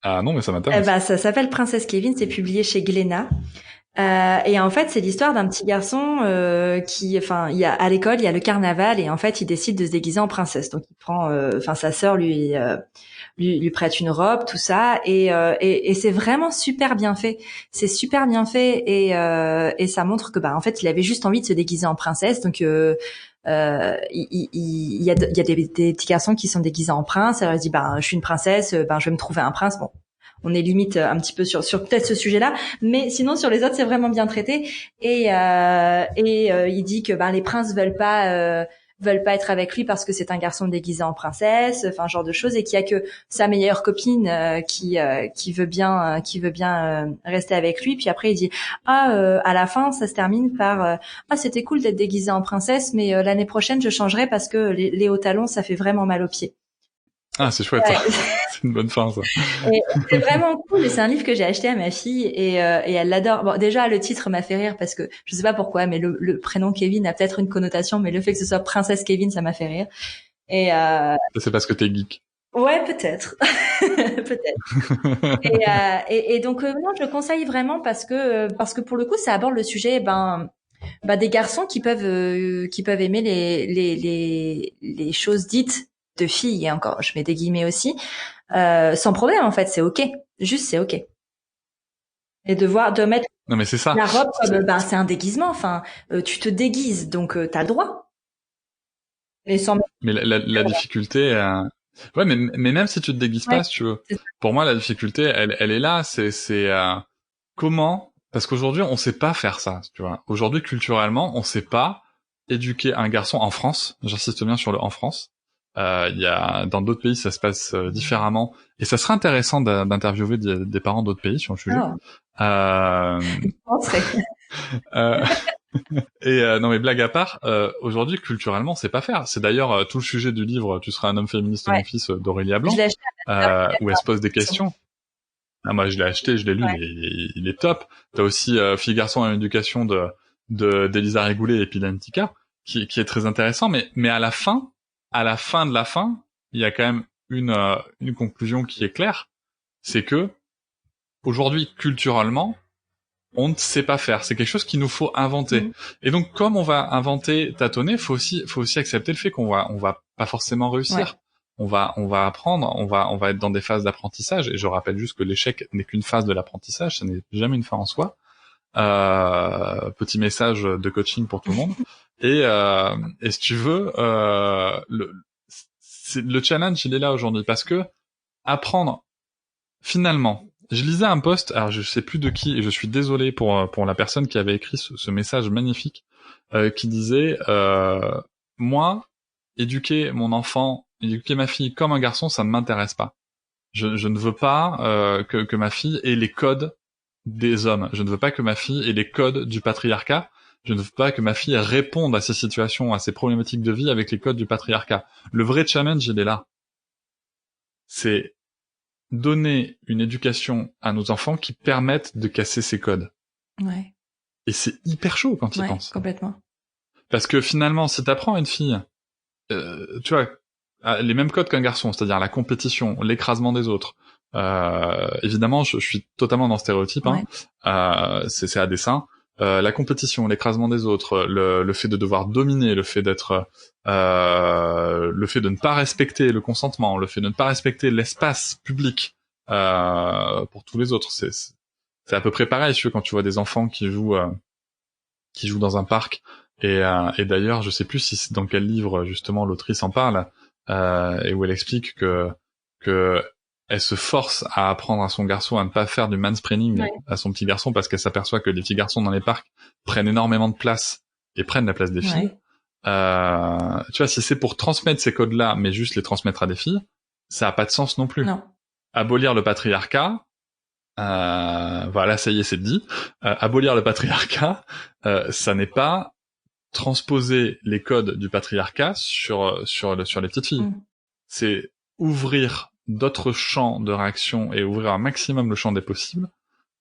Ah non, mais ça m'intéresse. Ça s'appelle Princesse Kévin. C'est publié chez Glénat. Et en fait, c'est l'histoire d'un petit garçon à l'école, il y a le carnaval et en fait, il décide de se déguiser en princesse. Donc, il prend, sa sœur lui prête une robe, tout ça, et c'est vraiment super bien fait. C'est super bien fait et ça montre que en fait, il avait juste envie de se déguiser en princesse. Donc il y a des petits garçons qui sont déguisés en prince. Alors il dit je suis une princesse, je vais me trouver un prince. Bon. On est limite un petit peu sur peut-être ce sujet-là, mais sinon sur les autres c'est vraiment bien traité. Et il dit que les princes veulent pas être avec lui parce que c'est un garçon déguisé en princesse, enfin genre de choses, et qu'il y a que sa meilleure copine qui veut bien rester avec lui. Puis après il dit à la fin ça se termine par c'était cool d'être déguisé en princesse, mais l'année prochaine je changerai parce que les hauts talons ça fait vraiment mal aux pieds. Ah, c'est chouette, ça. C'est une bonne fin, ça. Et c'est vraiment cool. C'est un livre que j'ai acheté à ma fille et elle l'adore. Bon, déjà, le titre m'a fait rire parce que je sais pas pourquoi, mais le prénom Kevin a peut-être une connotation, mais le fait que ce soit Princesse Kevin, ça m'a fait rire. Et c'est parce que t'es geek. Ouais, peut-être. Peut-être. Et donc, non, je le conseille vraiment parce que pour le coup, ça aborde le sujet, des garçons qui peuvent aimer les choses dites de filles, et encore, je mets des guillemets aussi, sans problème, en fait, c'est ok. Juste, c'est ok. Et de mettre non, mais c'est ça. La robe comme, c'est un déguisement, enfin, tu te déguises, donc t'as le droit. Mais la difficulté, ouais, mais même si tu te déguises pas, si tu veux. Pour moi, la difficulté, elle est là, c'est comment, parce qu'aujourd'hui, on sait pas faire ça, tu vois. Aujourd'hui, culturellement, on sait pas éduquer un garçon en France. J'insiste bien sur le en France. Dans d'autres pays, ça se passe différemment, et ça serait intéressant d'interviewer des parents d'autres pays sur le sujet. Non, mais blague à part, aujourd'hui culturellement, c'est pas faire. C'est d'ailleurs tout le sujet du livre Tu seras un homme féministe, mon fils, d'Aurélia Blanc, où elle se pose des questions. Ah, moi, je l'ai acheté, je l'ai lu, il est top. T'as aussi Fille garçon à éducation d'Elisa Rigoulet et Pilantica, qui est très intéressant, mais à la fin de la fin, il y a quand même une conclusion qui est claire, c'est que aujourd'hui, culturellement, on ne sait pas faire. C'est quelque chose qu'il nous faut inventer. Et donc, comme on va inventer, tâtonner, faut aussi accepter le fait qu'on va pas forcément réussir. On va apprendre, on va être dans des phases d'apprentissage. Et je rappelle juste que l'échec n'est qu'une phase de l'apprentissage, ça n'est jamais une fin en soi. Petit message de coaching pour tout le monde. Et si tu veux, le challenge, il est là aujourd'hui, parce que apprendre, finalement, je lisais un post, alors je sais plus de qui, et je suis désolé pour la personne qui avait écrit ce message magnifique, qui disait moi, éduquer mon enfant, éduquer ma fille comme un garçon, ça ne m'intéresse pas. Je ne veux pas que ma fille ait les codes des hommes. Je ne veux pas que ma fille ait les codes du patriarcat. Je ne veux pas que ma fille réponde à ces situations, à ces problématiques de vie avec les codes du patriarcat. Le vrai challenge, il est là. C'est donner une éducation à nos enfants qui permettent de casser ces codes. Ouais. Et c'est hyper chaud quand tu y penses. Complètement. Parce que finalement, si t'apprends à une fille, tu vois, les mêmes codes qu'un garçon, c'est-à-dire la compétition, l'écrasement des autres, évidemment, je suis totalement dans le stéréotype, c'est à dessein. La compétition, l'écrasement des autres, le fait de devoir dominer, le fait de ne pas respecter le consentement, le fait de ne pas respecter l'espace public pour tous les autres, c'est à peu près pareil. Quand tu vois des enfants qui jouent dans un parc, et d'ailleurs, je sais plus si c'est dans quel livre justement l'autrice en parle, et où elle explique que que elle se force à apprendre à son garçon à ne pas faire du mansplaining à son petit garçon parce qu'elle s'aperçoit que les petits garçons dans les parcs prennent énormément de place et prennent la place des filles. Tu vois, si c'est pour transmettre ces codes-là, mais juste les transmettre à des filles, ça a pas de sens non plus. Non. Abolir le patriarcat, voilà, ça y est, c'est dit. Abolir le patriarcat, ça n'est pas transposer les codes du patriarcat sur les petites filles. C'est ouvrir d'autres champs de réaction et ouvrir un maximum le champ des possibles,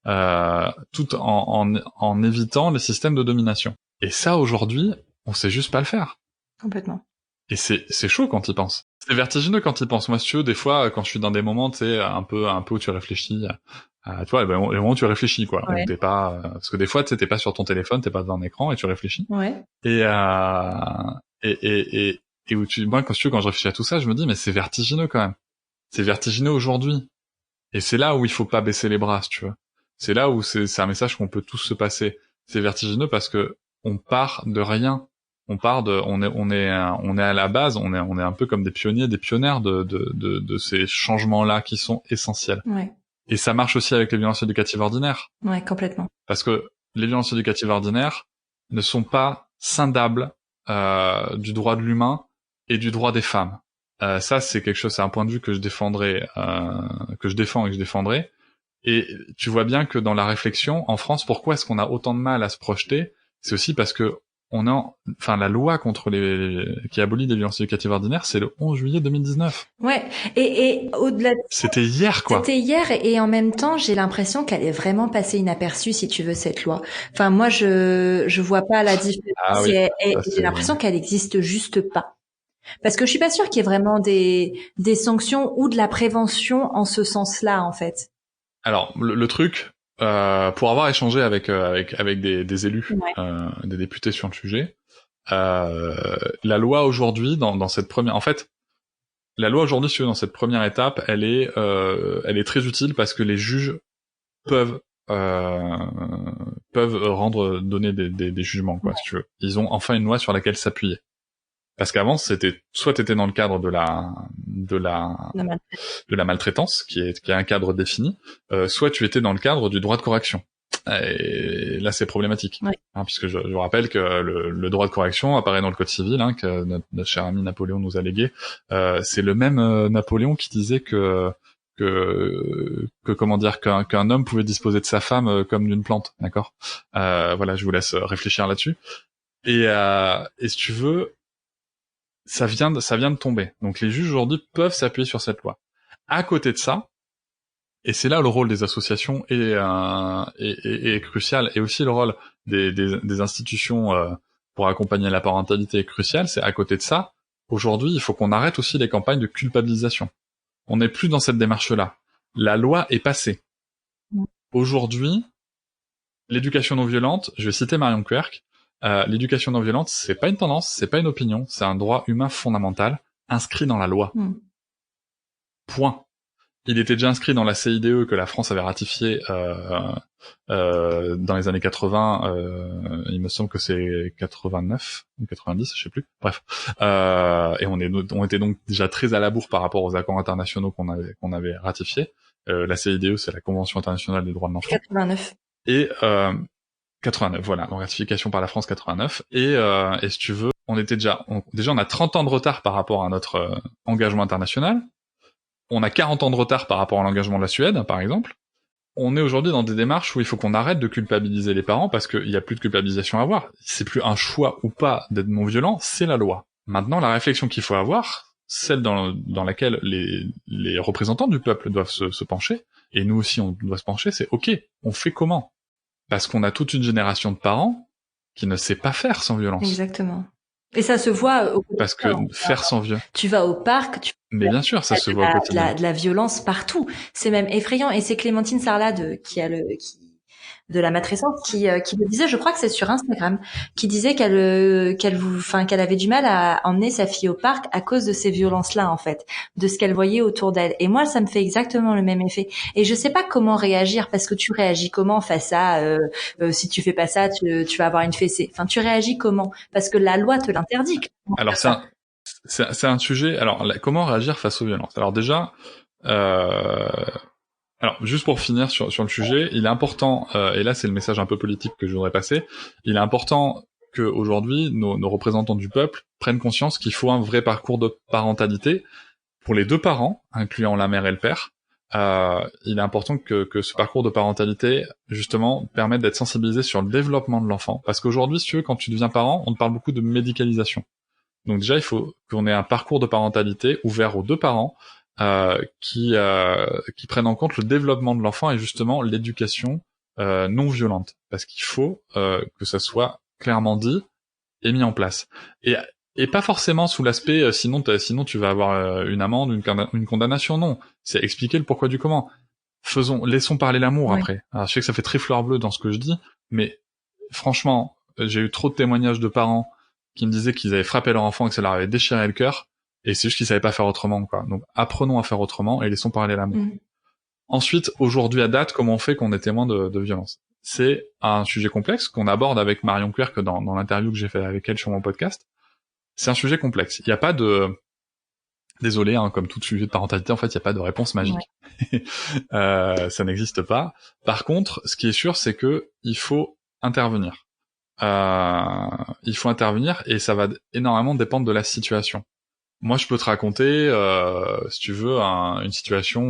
tout en évitant les systèmes de domination. Et ça, aujourd'hui, on sait juste pas le faire. Complètement. Et c'est chaud quand il pense. C'est vertigineux quand il pense. Moi, si tu veux, des fois, quand je suis dans des moments, tu sais, un peu où tu réfléchis, tu vois, les moments où tu réfléchis, quoi. Donc, t'es pas, parce que des fois, tu sais, t'es pas sur ton téléphone, t'es pas devant un écran et tu réfléchis. Et où moi, quand je réfléchis à tout ça, je me dis, mais c'est vertigineux quand même. C'est vertigineux aujourd'hui. Et c'est là où il faut pas baisser les bras, si tu veux. C'est là où c'est un message qu'on peut tous se passer. C'est vertigineux parce que on part de rien. On est à la base, on est un peu comme des pionniers, des pionnières de ces changements-là qui sont essentiels. Et ça marche aussi avec les violences éducatives ordinaires. Complètement. Parce que les violences éducatives ordinaires ne sont pas scindables du droit de l'humain et du droit des femmes. Ça, c'est quelque chose, c'est un point de vue que je défendrai, que je défends et que je défendrai. Et tu vois bien que dans la réflexion, en France, pourquoi est-ce qu'on a autant de mal à se projeter? C'est aussi parce que la loi contre qui abolit les violences éducatives ordinaires, c'est le 11 juillet 2019. Et au-delà de ça, c'était hier, quoi. C'était hier, et en même temps, j'ai l'impression qu'elle est vraiment passée inaperçue, si tu veux, cette loi. Enfin, moi, je vois pas la différence. J'ai l'impression qu'elle existe juste pas. Parce que je suis pas sûre qu'il y ait vraiment des sanctions ou de la prévention en ce sens-là, en fait. Alors, le truc, pour avoir échangé avec des élus, des députés sur le sujet, la loi aujourd'hui dans cette première, en fait, la loi aujourd'hui dans cette première étape, elle est très utile parce que les juges peuvent donner des jugements, quoi, si tu veux. Ils ont enfin une loi sur laquelle s'appuyer. Parce qu'avant, c'était soit t'étais dans le cadre de la maltraitance, qui est un cadre défini, soit tu étais dans le cadre du droit de correction. Et là, c'est problématique, puisque je vous rappelle que le droit de correction apparaît dans le code civil, que notre cher ami Napoléon nous a légué. C'est le même Napoléon qui disait que comment dire, qu'un homme pouvait disposer de sa femme comme d'une plante, d'accord. Voilà, je vous laisse réfléchir là-dessus. Et si tu veux, ça vient de tomber. Donc les juges aujourd'hui peuvent s'appuyer sur cette loi. À côté de ça, et c'est là le rôle des associations est crucial, et aussi le rôle des institutions pour accompagner la parentalité est crucial. C'est à côté de ça, aujourd'hui, il faut qu'on arrête aussi les campagnes de culpabilisation. On n'est plus dans cette démarche-là. La loi est passée. Aujourd'hui, l'éducation non violente, je vais citer Marion Querc, l'éducation non violente, c'est pas une tendance, c'est pas une opinion, c'est un droit humain fondamental inscrit dans la loi. Point. Il était déjà inscrit dans la CIDE que la France avait ratifié dans les années 80. Il me semble que c'est 89 ou 90, je sais plus. Bref. Et on était donc déjà très à la bourre par rapport aux accords internationaux qu'on avait ratifiés. La CIDE, c'est la Convention internationale des droits de l'enfant. 89. Et 89, voilà, donc ratification par la France 89, et si tu veux, on a 30 ans de retard par rapport à notre engagement international, on a 40 ans de retard par rapport à l'engagement de la Suède, par exemple. On est aujourd'hui dans des démarches où il faut qu'on arrête de culpabiliser les parents parce qu'il n'y a plus de culpabilisation à avoir. C'est plus un choix ou pas d'être non violent, c'est la loi. Maintenant, la réflexion qu'il faut avoir, celle dans laquelle les représentants du peuple doivent se pencher, et nous aussi on doit se pencher, c'est ok, on fait comment ? Parce qu'on a toute une génération de parents qui ne sait pas faire sans violence. Exactement. Et ça se voit au quotidien. Parce que faire sans violence. Tu vas au parc, mais bien sûr, ça se voit au quotidien. De la violence partout. C'est même effrayant. Et c'est Clémentine Sarlat de la matrescence qui le disait, je crois que c'est sur Instagram, qui disait qu'elle avait du mal à emmener sa fille au parc à cause de ces violences-là, en fait, de ce qu'elle voyait autour d'elle. Et moi, ça me fait exactement le même effet. Et je sais pas comment réagir, parce que tu réagis comment face à si tu fais pas ça, tu vas avoir une fessée. Enfin, tu réagis comment? Parce que la loi te l'interdit. Alors c'est un sujet. Alors comment réagir face aux violences? Alors déjà, Alors, juste pour finir sur le sujet, il est important, et là c'est le message un peu politique que je voudrais passer, il est important qu'aujourd'hui, nos représentants du peuple prennent conscience qu'il faut un vrai parcours de parentalité pour les deux parents, incluant la mère et le père. Il est important que ce parcours de parentalité, justement, permette d'être sensibilisé sur le développement de l'enfant. Parce qu'aujourd'hui, si tu veux, quand tu deviens parent, on te parle beaucoup de médicalisation. Donc déjà, il faut qu'on ait un parcours de parentalité ouvert aux deux parents, qui prennent en compte le développement de l'enfant et justement l'éducation non violente, parce qu'il faut que ça soit clairement dit et mis en place. Et pas forcément sous l'aspect sinon tu vas avoir une amende, une condamnation. Non, c'est expliquer le pourquoi du comment. Laissons parler l'amour après. Alors, je sais que ça fait très fleur bleue dans ce que je dis, mais franchement, j'ai eu trop de témoignages de parents qui me disaient qu'ils avaient frappé leur enfant et que ça leur avait déchiré le cœur. Et c'est juste qu'ils savaient pas faire autrement, quoi. Donc, apprenons à faire autrement et laissons parler l'amour. Ensuite, aujourd'hui à date, comment on fait qu'on est témoin de violence? C'est un sujet complexe qu'on aborde avec Marion Querc dans l'interview que j'ai fait avec elle sur mon podcast. C'est un sujet complexe. Il n'y a pas de... Désolé, hein, comme tout sujet de parentalité, en fait, il n'y a pas de réponse magique. Ouais. Ça n'existe pas. Par contre, ce qui est sûr, c'est que il faut intervenir. Il faut intervenir et ça va énormément dépendre de la situation. Moi, je peux te raconter, si tu veux, une situation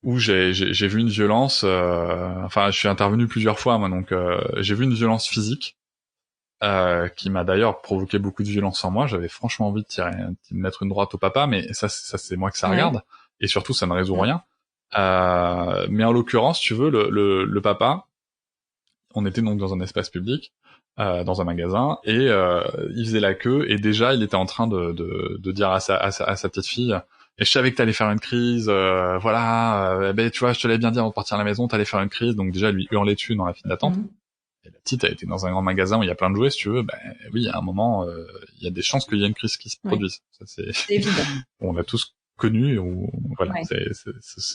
où j'ai vu une violence. Enfin, je suis intervenu plusieurs fois, moi, donc j'ai vu une violence physique qui m'a d'ailleurs provoqué beaucoup de violence en moi. J'avais franchement envie de mettre une droite au papa, mais ça c'est moi que ça regarde, et surtout ça ne résout rien. Mais en l'occurrence, tu veux, le papa, on était donc dans un espace public, dans un magasin, et il faisait la queue, et déjà il était en train de dire à sa petite fille, et je savais que t'allais faire une crise, voilà, ben tu vois, je te l'avais bien dit avant de partir à la maison, t'allais faire une crise, donc déjà lui hurler dessus dans la file d'attente. Et la petite a été dans un grand magasin où il y a plein de jouets, si tu veux, ben oui, à un moment, il y a des chances qu'il y ait une crise qui se produise. Ça, c'est évident. On l'a tous connu, ou voilà,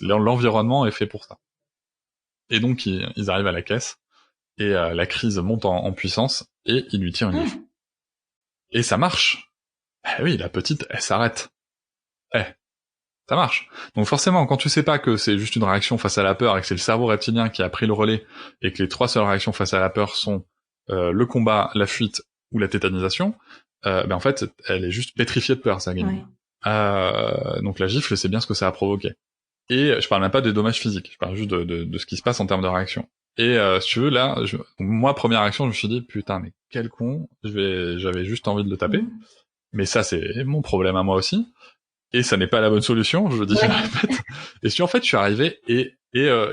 l'environnement est fait pour ça. Et donc ils arrivent à la caisse, et la crise monte en puissance, et ils lui tirent une griffe. Et ça marche. Eh oui, la petite, elle s'arrête. Ça marche. Donc forcément, quand tu sais pas que c'est juste une réaction face à la peur et que c'est le cerveau reptilien qui a pris le relais et que les trois seules réactions face à la peur sont le combat, la fuite ou la tétanisation, ben en fait, elle est juste pétrifiée de peur, ça gamine. Donc la gifle, c'est bien ce que ça a provoqué. Et je parle même pas des dommages physiques, je parle juste de ce qui se passe en termes de réaction. Et si tu veux, là, moi, première réaction, je me suis dit, putain, mais quel con, j'avais juste envie de le taper. Mais ça, c'est mon problème à moi aussi. Et ça n'est pas la bonne solution, je dis, je répète. Et si en fait, je suis arrivé, et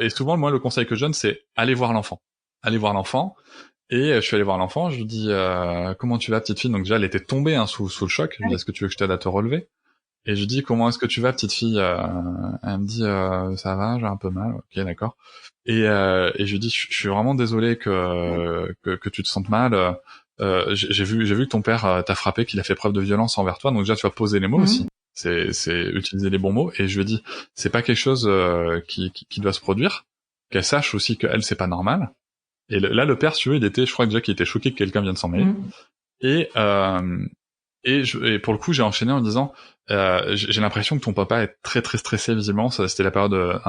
souvent, moi, le conseil que je donne, c'est aller voir l'enfant. Aller voir l'enfant. Et je suis allé voir l'enfant, je lui dis, comment tu vas, petite fille? Donc déjà, elle était tombée, hein, sous le choc. Je lui dis, est-ce que tu veux que je t'aide à te relever? Et je lui dis, comment est-ce que tu vas, petite fille? Elle me dit, ça va, j'ai un peu mal. Ok, d'accord. Et je lui dis, je suis vraiment désolé que tu te sentes mal. J'ai vu que ton père t'a frappé, qu'il a fait preuve de violence envers toi. Donc déjà, tu vas poser les mots aussi. C'est utiliser les bons mots. Et je lui ai dit, c'est pas quelque chose qui doit se produire. Qu'elle sache aussi que elle, c'est pas normal. Et là, le père, si tu veux, je crois déjà qu'il était choqué que quelqu'un vienne s'en mêler. Et pour le coup, j'ai enchaîné en disant, j'ai l'impression que ton papa est très très stressé visiblement. Ça, c'était la période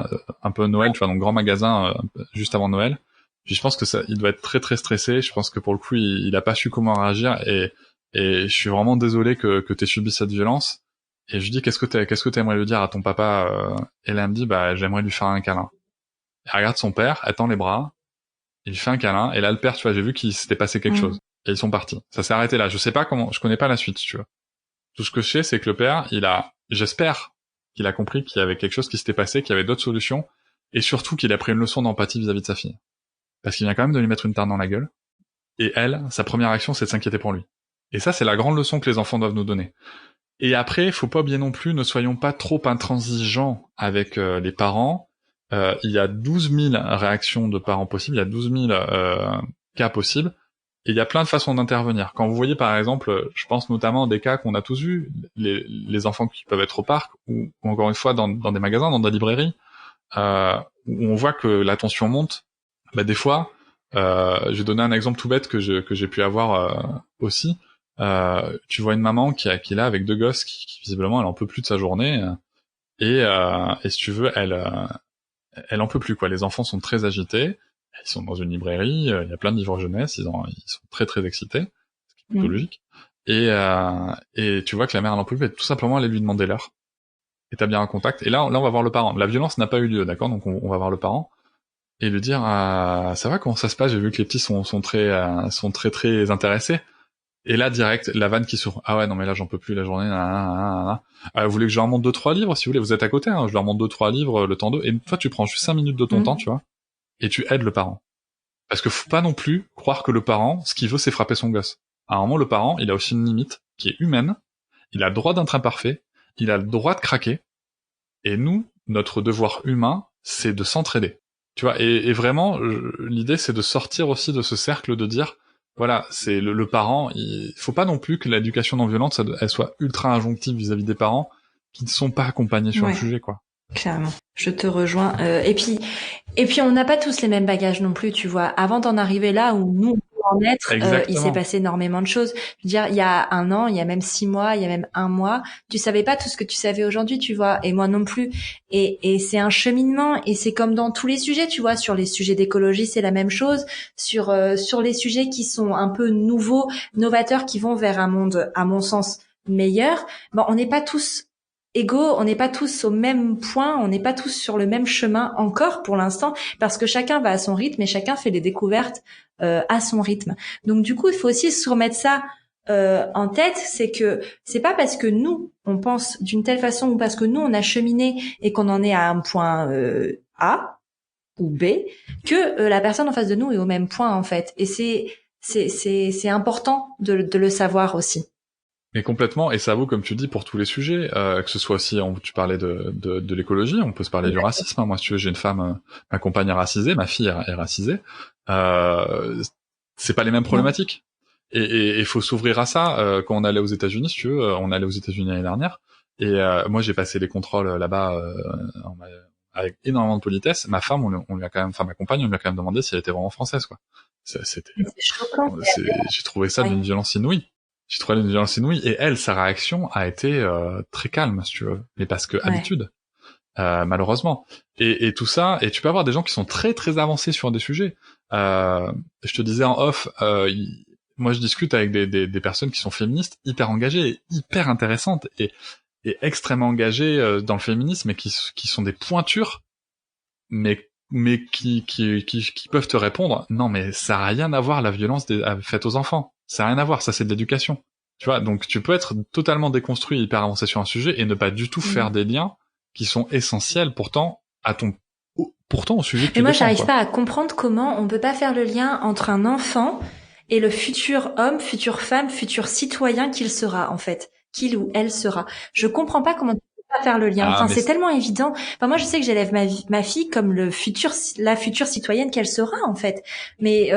un peu Noël, tu vois, donc grand magasin juste avant Noël. Puis je pense que il doit être très très stressé. Je pense que pour le coup, il a pas su comment réagir. Et je suis vraiment désolé que t'aies subi cette violence. Et je lui dis, qu'est-ce que t'aimerais lui dire à ton papa? Et là, elle me dit, bah, j'aimerais lui faire un câlin. Elle regarde son père, elle tend les bras, il fait un câlin, et là, le père, tu vois, j'ai vu qu'il s'était passé quelque chose. Et ils sont partis. Ça s'est arrêté là. Je sais pas comment, je connais pas la suite, si tu veux. Tout ce que je sais, c'est que le père, j'espère qu'il a compris qu'il y avait quelque chose qui s'était passé, qu'il y avait d'autres solutions, et surtout qu'il a pris une leçon d'empathie vis-à-vis de sa fille. Parce qu'il vient quand même de lui mettre une tarte dans la gueule. Et elle, sa première action, c'est de s'inquiéter pour lui. Et ça, c'est la grande leçon que les enfants doivent nous donner. Et après, faut pas oublier non plus, ne soyons pas trop intransigeants avec les parents. Il y a 12 000 réactions de parents possibles, il y a 12 000 cas possibles, et il y a plein de façons d'intervenir. Quand vous voyez par exemple, je pense notamment des cas qu'on a tous vus, les enfants qui peuvent être au parc, ou encore une fois dans des magasins, dans des librairies, où on voit que la tension monte, bah des fois, je vais donner un exemple tout bête que j'ai pu avoir aussi. Tu vois une maman qui est là avec deux gosses qui visiblement elle en peut plus de sa journée, et si tu veux, elle en peut plus, quoi. Les enfants sont très agités, ils sont dans une librairie, il y a plein de livres jeunesse, ils sont très très excités, ce qui est plutôt logique. Et tu vois que la mère elle en peut plus, et tout simplement elle lui demander l'heure. Établir un contact. Et là on va voir le parent. La violence n'a pas eu lieu, d'accord? Donc on va voir le parent et lui dire ça va, comment ça se passe? J'ai vu que les petits sont très très intéressés. Et là direct la vanne qui s'ouvre. Ah ouais, non mais là j'en peux plus, la journée. Vous voulez que je leur montre 2-3 livres, si vous voulez, vous êtes à côté, hein, je leur montre 2-3 livres le temps d'eux. Et toi tu prends juste 5 minutes de ton temps, tu vois, et tu aides le parent. Parce que faut pas non plus croire que le parent, ce qu'il veut, c'est frapper son gosse. À un moment, le parent, il a aussi une limite qui est humaine. Il a le droit d'être imparfait. Il a le droit de craquer. Et nous, notre devoir humain, c'est de s'entraider. Tu vois, et vraiment, l'idée, c'est de sortir aussi de ce cercle de dire, voilà, c'est le parent, il faut pas non plus que l'éducation non violente, elle soit ultra injonctive vis-à-vis des parents qui ne sont pas accompagnés sur le sujet, quoi. Clairement, je te rejoins. Et puis on n'a pas tous les mêmes bagages non plus, tu vois. Avant d'en arriver là où nous on peut en être, il s'est passé énormément de choses. Je veux dire, il y a 1 an, il y a même 6 mois, il y a même 1 mois, tu savais pas tout ce que tu savais aujourd'hui, tu vois. Et moi non plus. Et c'est un cheminement. Et c'est comme dans tous les sujets, tu vois. Sur les sujets d'écologie, c'est la même chose. Sur les sujets qui sont un peu nouveaux, novateurs, qui vont vers un monde, à mon sens, meilleur. Bon, on n'est pas tous égaux, on n'est pas tous au même point, on n'est pas tous sur le même chemin encore pour l'instant, parce que chacun va à son rythme et chacun fait des découvertes à son rythme. Donc du coup, il faut aussi se remettre ça en tête, c'est que c'est pas parce que nous on pense d'une telle façon ou parce que nous on a cheminé et qu'on en est à un point A ou B que la personne en face de nous est au même point en fait. Et c'est important de le savoir aussi. Mais complètement, et ça vaut, comme tu dis, pour tous les sujets, que ce soit aussi, tu parlais de l'écologie, on peut se parler du racisme, hein. Moi, si tu veux, j'ai une femme, ma compagne est racisée, ma fille est racisée, c'est pas les mêmes problématiques. Et il faut s'ouvrir à ça. Quand on allait aux États-Unis, si tu veux, on allait aux États-Unis l'année dernière, et moi, j'ai passé les contrôles là-bas avec énormément de politesse. Ma femme, on lui a quand même, enfin ma compagne, on lui a quand même demandé si elle était vraiment française, quoi. C'était choquant. J'ai trouvé ça d'une violence inouïe. J'ai trouvé une violence inouïe, et elle, sa réaction a été très calme, si tu veux, mais parce que habitude, malheureusement. Et tout ça, et tu peux avoir des gens qui sont très très avancés sur des sujets. Je te disais en off, moi je discute avec des personnes qui sont féministes, hyper engagées, et hyper intéressantes, et extrêmement engagées dans le féminisme, et qui sont des pointures, mais qui peuvent te répondre, non mais ça a rien à voir, la violence faite aux enfants. Ça n'a rien à voir, ça c'est de l'éducation. Tu vois, donc tu peux être totalement déconstruit, hyper avancé sur un sujet et ne pas du tout faire des liens qui sont essentiels pourtant au sujet que tu défends. Mais moi j'arrive pas à comprendre comment on peut pas faire le lien entre un enfant et le futur homme, future femme, futur citoyen qu'il sera en fait, qu'il ou elle sera. Je comprends pas comment pas faire le lien. Enfin, c'est tellement évident. Enfin, moi, je sais que j'élève ma fille comme la future citoyenne qu'elle sera, en fait. Mais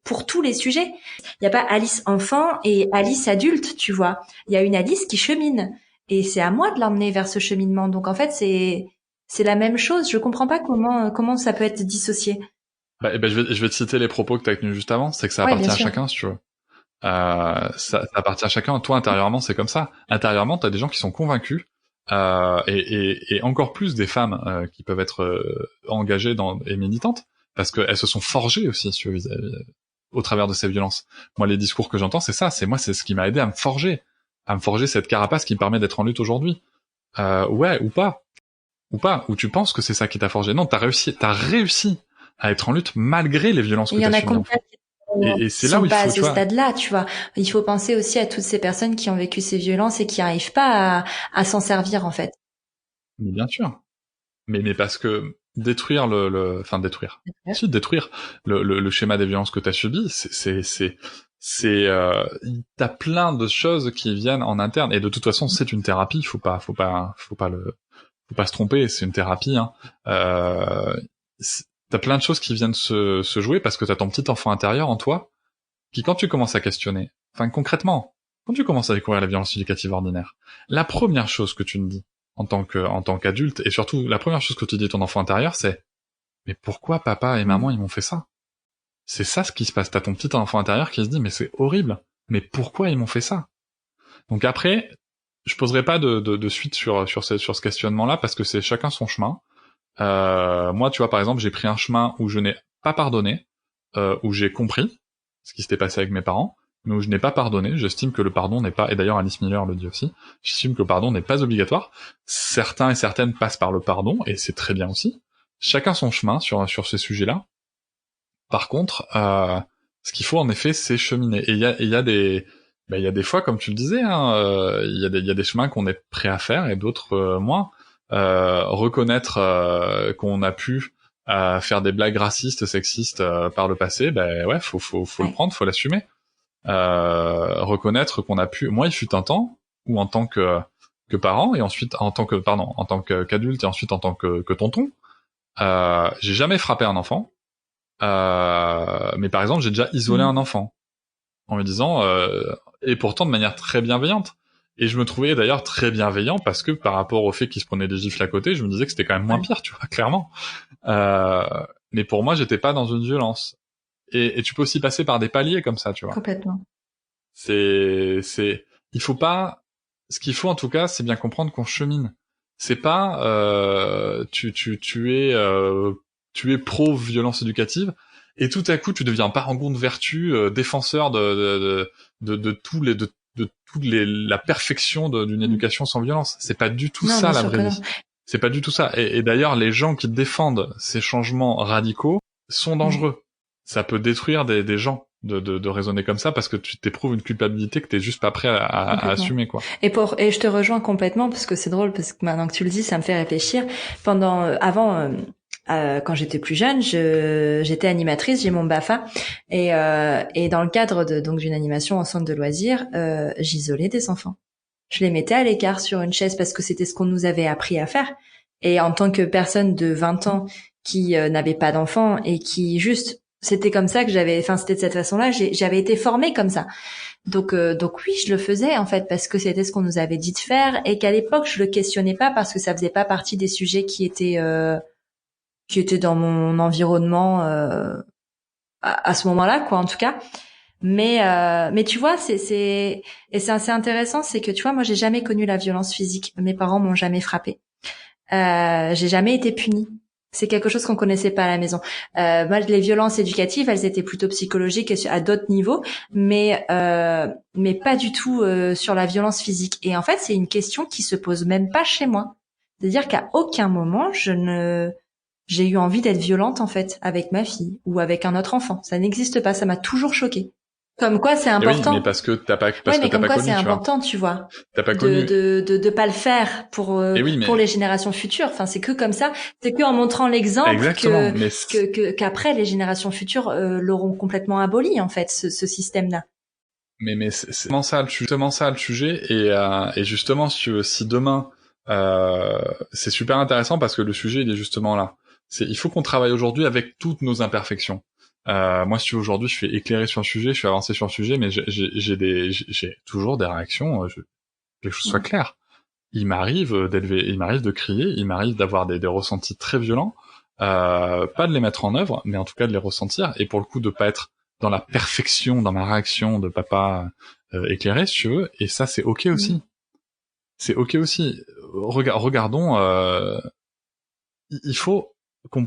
pour tous les sujets. Il n'y a pas Alice enfant et Alice adulte, tu vois. Il y a une Alice qui chemine. Et c'est à moi de l'emmener vers ce cheminement. Donc, en fait, c'est la même chose. Je comprends pas comment ça peut être dissocié. Je vais te citer les propos que tu as tenus juste avant. C'est que ça appartient à chacun, si tu veux. Ça appartient à chacun. Toi, intérieurement, c'est comme ça. Intérieurement, t'as des gens qui sont convaincus, et encore plus des femmes qui peuvent être engagées et militantes, parce qu'elles se sont forgées aussi, si tu veux, au travers de ces violences. Moi, les discours que j'entends, c'est ça. C'est ce qui m'a aidé à me forger cette carapace qui me permet d'être en lutte aujourd'hui. Ouais, ou pas. Ou tu penses que c'est ça qui t'a forgé. Non, t'as réussi à être en lutte malgré les violences que t'as subies. Et c'est là où il faut, à ce stade-là, tu vois. Il faut penser aussi à toutes ces personnes qui ont vécu ces violences et qui n'arrivent pas à s'en servir, en fait. Mais bien sûr. Mais parce que détruire détruire le schéma des violences que t'as subi, t'as plein de choses qui viennent en interne. Et de toute façon, c'est une thérapie. Faut pas se tromper. C'est une thérapie, hein. T'as plein de choses qui viennent se jouer parce que t'as ton petit enfant intérieur en toi qui, quand tu commences à questionner, enfin concrètement, quand tu commences à découvrir la violence éducative ordinaire, la première chose que tu me dis en tant qu'adulte, et surtout la première chose que tu dis à ton enfant intérieur, c'est « Mais pourquoi papa et maman ils m'ont fait ça ?» C'est ça ce qui se passe. T'as ton petit enfant intérieur qui se dit « Mais c'est horrible, mais pourquoi ils m'ont fait ça ?» Donc après, je poserai pas de suite sur ce questionnement-là parce que c'est chacun son chemin. Moi, tu vois, par exemple, j'ai pris un chemin où je n'ai pas pardonné, où j'ai compris ce qui s'était passé avec mes parents, mais où je n'ai pas pardonné. J'estime que le pardon n'est pas, et d'ailleurs Alice Miller le dit aussi, j'estime que le pardon n'est pas obligatoire. Certains et certaines passent par le pardon, et c'est très bien aussi. Chacun son chemin sur ces sujets-là. Par contre, ce qu'il faut en effet, c'est cheminer. Et il y a des fois, comme tu le disais, hein, il y a des chemins qu'on est prêt à faire et d'autres moins. Reconnaître qu'on a pu faire des blagues racistes, sexistes par le passé, ouais, faut le prendre, faut l'assumer. Reconnaître qu'on a pu. Moi, il fut un temps où en tant que parent et ensuite en tant qu'adulte et ensuite en tant que tonton, j'ai jamais frappé un enfant. Mais par exemple, j'ai déjà isolé un enfant en me disant, et pourtant de manière très bienveillante. Et je me trouvais d'ailleurs très bienveillant parce que par rapport au fait qu'il se prenait des gifles à côté, je me disais que c'était quand même moins pire, tu vois, clairement. Mais pour moi, j'étais pas dans une violence. Et tu peux aussi passer par des paliers comme ça, tu vois. Complètement. Il faut pas. Ce qu'il faut en tout cas, c'est bien comprendre qu'on chemine. C'est pas tu es pro violence éducative et tout à coup tu deviens parangon de vertu, défenseur de toute la perfection d'une éducation sans violence. C'est pas du tout ça la vraie vie. C'est pas du tout ça. Et d'ailleurs, les gens qui défendent ces changements radicaux sont dangereux. Ça peut détruire des gens de raisonner comme ça parce que tu t'éprouves une culpabilité que t'es juste pas prêt à assumer, quoi. Et je te rejoins complètement parce que c'est drôle parce que maintenant que tu le dis, ça me fait réfléchir. Quand j'étais plus jeune, j'étais animatrice, j'ai mon BAFA et dans le cadre d'une animation en centre de loisirs, j'isolais des enfants. Je les mettais à l'écart sur une chaise parce que c'était ce qu'on nous avait appris à faire. Et en tant que personne de 20 ans qui n'avait pas d'enfants et qui juste c'était comme ça que c'était de cette façon-là, j'avais été formée comme ça. Donc oui, je le faisais en fait parce que c'était ce qu'on nous avait dit de faire et qu'à l'époque je le questionnais pas parce que ça faisait pas partie des sujets qui étaient dans mon environnement à ce moment-là, quoi, en tout cas. Mais tu vois, c'est assez intéressant, c'est que tu vois, moi j'ai jamais connu la violence physique. Mes parents m'ont jamais frappée. J'ai jamais été punie. C'est quelque chose qu'on connaissait pas à la maison. Moi, les violences éducatives, elles étaient plutôt psychologiques et à d'autres niveaux, mais pas du tout sur la violence physique. Et en fait, c'est une question qui se pose même pas chez moi. C'est-à-dire qu'à aucun moment j'ai eu envie d'être violente en fait avec ma fille ou avec un autre enfant. Ça n'existe pas. Ça m'a toujours choquée. Comme quoi c'est important. Oui, mais parce que t'as pas connu, c'est important, tu vois. T'as pas connu. De pas le faire pour les générations futures. Enfin, c'est que comme ça. C'est que en montrant l'exemple qu'après les générations futures l'auront complètement aboli en fait ce système-là. Mais c'est justement ça le sujet et justement si demain c'est super intéressant parce que le sujet il est justement là. Il faut qu'on travaille aujourd'hui avec toutes nos imperfections. Moi, si tu veux, aujourd'hui, je suis éclairé sur le sujet, je suis avancé sur le sujet, mais j'ai toujours des réactions, que les choses soient claires. Il m'arrive de crier, il m'arrive d'avoir des ressentis très violents, pas de les mettre en œuvre, mais en tout cas de les ressentir, et pour le coup de pas être dans la perfection, dans ma réaction de papa éclairé, si tu veux, et ça c'est ok aussi. C'est ok aussi. Regardons, il faut qu'on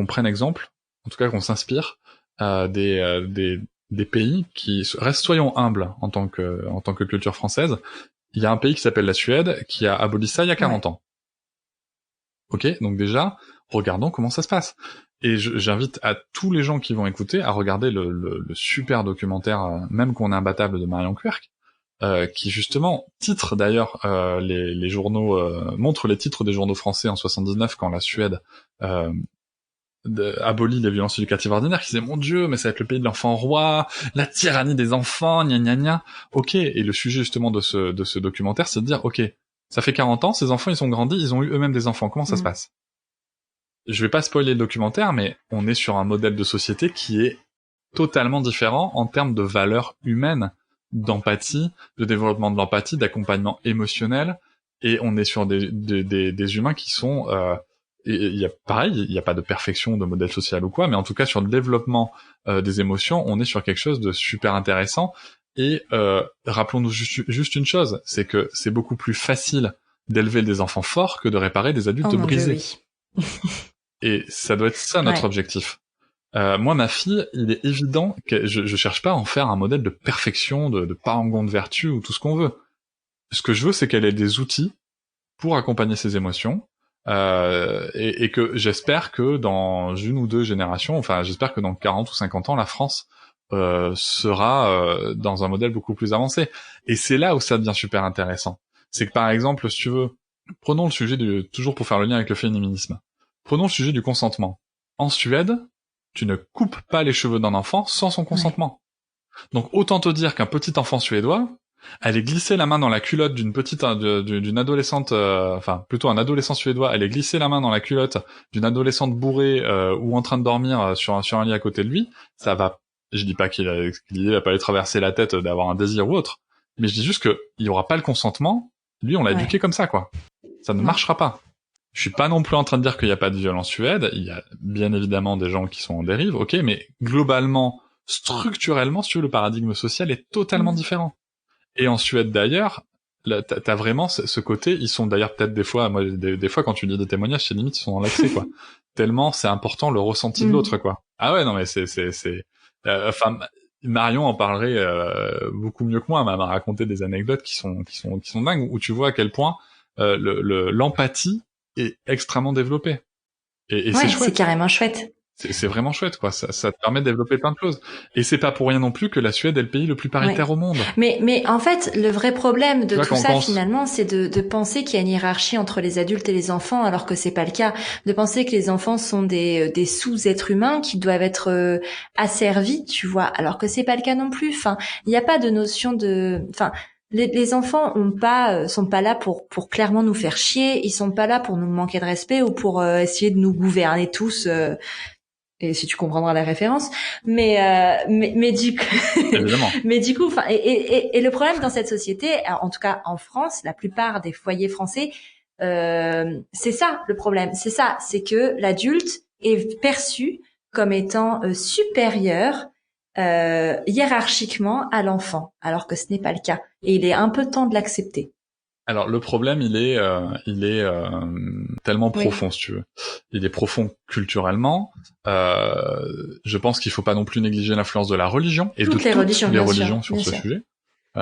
prenne exemple, en tout cas qu'on s'inspire des pays qui soyons humbles en tant que culture française. Il y a un pays qui s'appelle la Suède qui a aboli ça il y a 40 ans. Ok, donc déjà regardons comment ça se passe. Et j'invite à tous les gens qui vont écouter à regarder le super documentaire Même qu'on est imbattable de Marion Querc, qui justement titre d'ailleurs les journaux, montre les titres des journaux français en 79 quand la Suède abolit les violences éducatives ordinaires, qui disaient mon Dieu, mais ça va être le pays de l'enfant roi, la tyrannie des enfants, gna gna gna. Ok, et le sujet justement de ce documentaire, c'est de dire ok, ça fait 40 ans, ces enfants ils sont grandis, ils ont eu eux-mêmes des enfants, comment ça se passe? Je vais pas spoiler le documentaire, mais on est sur un modèle de société qui est totalement différent en termes de valeurs humaines, d'empathie, de développement de l'empathie, d'accompagnement émotionnel, et on est sur des humains qui sont il y a pas de perfection de modèle social ou quoi, mais en tout cas sur le développement des émotions, on est sur quelque chose de super intéressant. Et rappelons-nous juste une chose, c'est que c'est beaucoup plus facile d'élever des enfants forts que de réparer des adultes brisés. Dieu, oui. Et ça doit être ça notre objectif. Moi, ma fille, il est évident que je cherche pas à en faire un modèle de perfection, de parangon de vertu ou tout ce qu'on veut. Ce que je veux, c'est qu'elle ait des outils pour accompagner ses émotions, et que j'espère que dans une ou deux générations, enfin j'espère que dans 40 ou 50 ans, la France sera dans un modèle beaucoup plus avancé. Et c'est là où ça devient super intéressant. C'est que par exemple, si tu veux, prenons le sujet toujours pour faire le lien avec le féminisme, prenons le sujet du consentement. En Suède, tu ne coupes pas les cheveux d'un enfant sans son consentement. Ouais. Donc autant te dire qu'un petit enfant suédois, aller glisser la main dans la culotte d'une adolescente, enfin plutôt un adolescent suédois, aller glisser la main dans la culotte d'une adolescente bourrée ou en train de dormir sur un lit à côté de lui, ça va. Je dis pas l'idée va pas lui traverser la tête d'avoir un désir ou autre, mais je dis juste que il y aura pas le consentement. Lui, on l'a éduqué comme ça, quoi. Ça ne marchera pas. Je suis pas non plus en train de dire qu'il y a pas de viol en Suède. Il y a bien évidemment des gens qui sont en dérive, ok, mais globalement, structurellement, si tu veux, le paradigme social est totalement différent. Et en Suède d'ailleurs, là, t'as vraiment ce côté, ils sont d'ailleurs peut-être des fois, moi des fois quand tu lis des témoignages, c'est limite ils sont dans l'accès quoi. Tellement c'est important le ressenti de l'autre quoi. Ah ouais non mais c'est enfin Marion en parlerait beaucoup mieux que moi, elle m'a raconté des anecdotes qui sont dingues où tu vois à quel point l'empathie est extrêmement développée. Et c'est chouette. C'est carrément chouette. C'est vraiment chouette, quoi. Ça te permet de développer plein de choses. Et c'est pas pour rien non plus que la Suède est le pays le plus paritaire au monde. Mais en fait, le vrai problème de tout ça, finalement, c'est de penser qu'il y a une hiérarchie entre les adultes et les enfants, alors que c'est pas le cas. De penser que les enfants sont des sous-êtres humains qui doivent être asservis, tu vois, alors que c'est pas le cas non plus. Enfin, il n'y a pas de notion de... Enfin, les enfants sont pas là pour clairement nous faire chier. Ils sont pas là pour nous manquer de respect ou pour essayer de nous gouverner tous... et si tu comprendras la référence, mais du coup, mais du coup, enfin, et le problème dans cette société, en tout cas en France, la plupart des foyers français, c'est ça le problème, c'est que l'adulte est perçu comme étant supérieur hiérarchiquement à l'enfant, alors que ce n'est pas le cas, et il est un peu temps de l'accepter. Alors le problème, il est tellement profond, si tu veux. Il est profond culturellement. Je pense qu'il faut pas non plus négliger l'influence de la religion et toutes les religions sur ce sujet. Il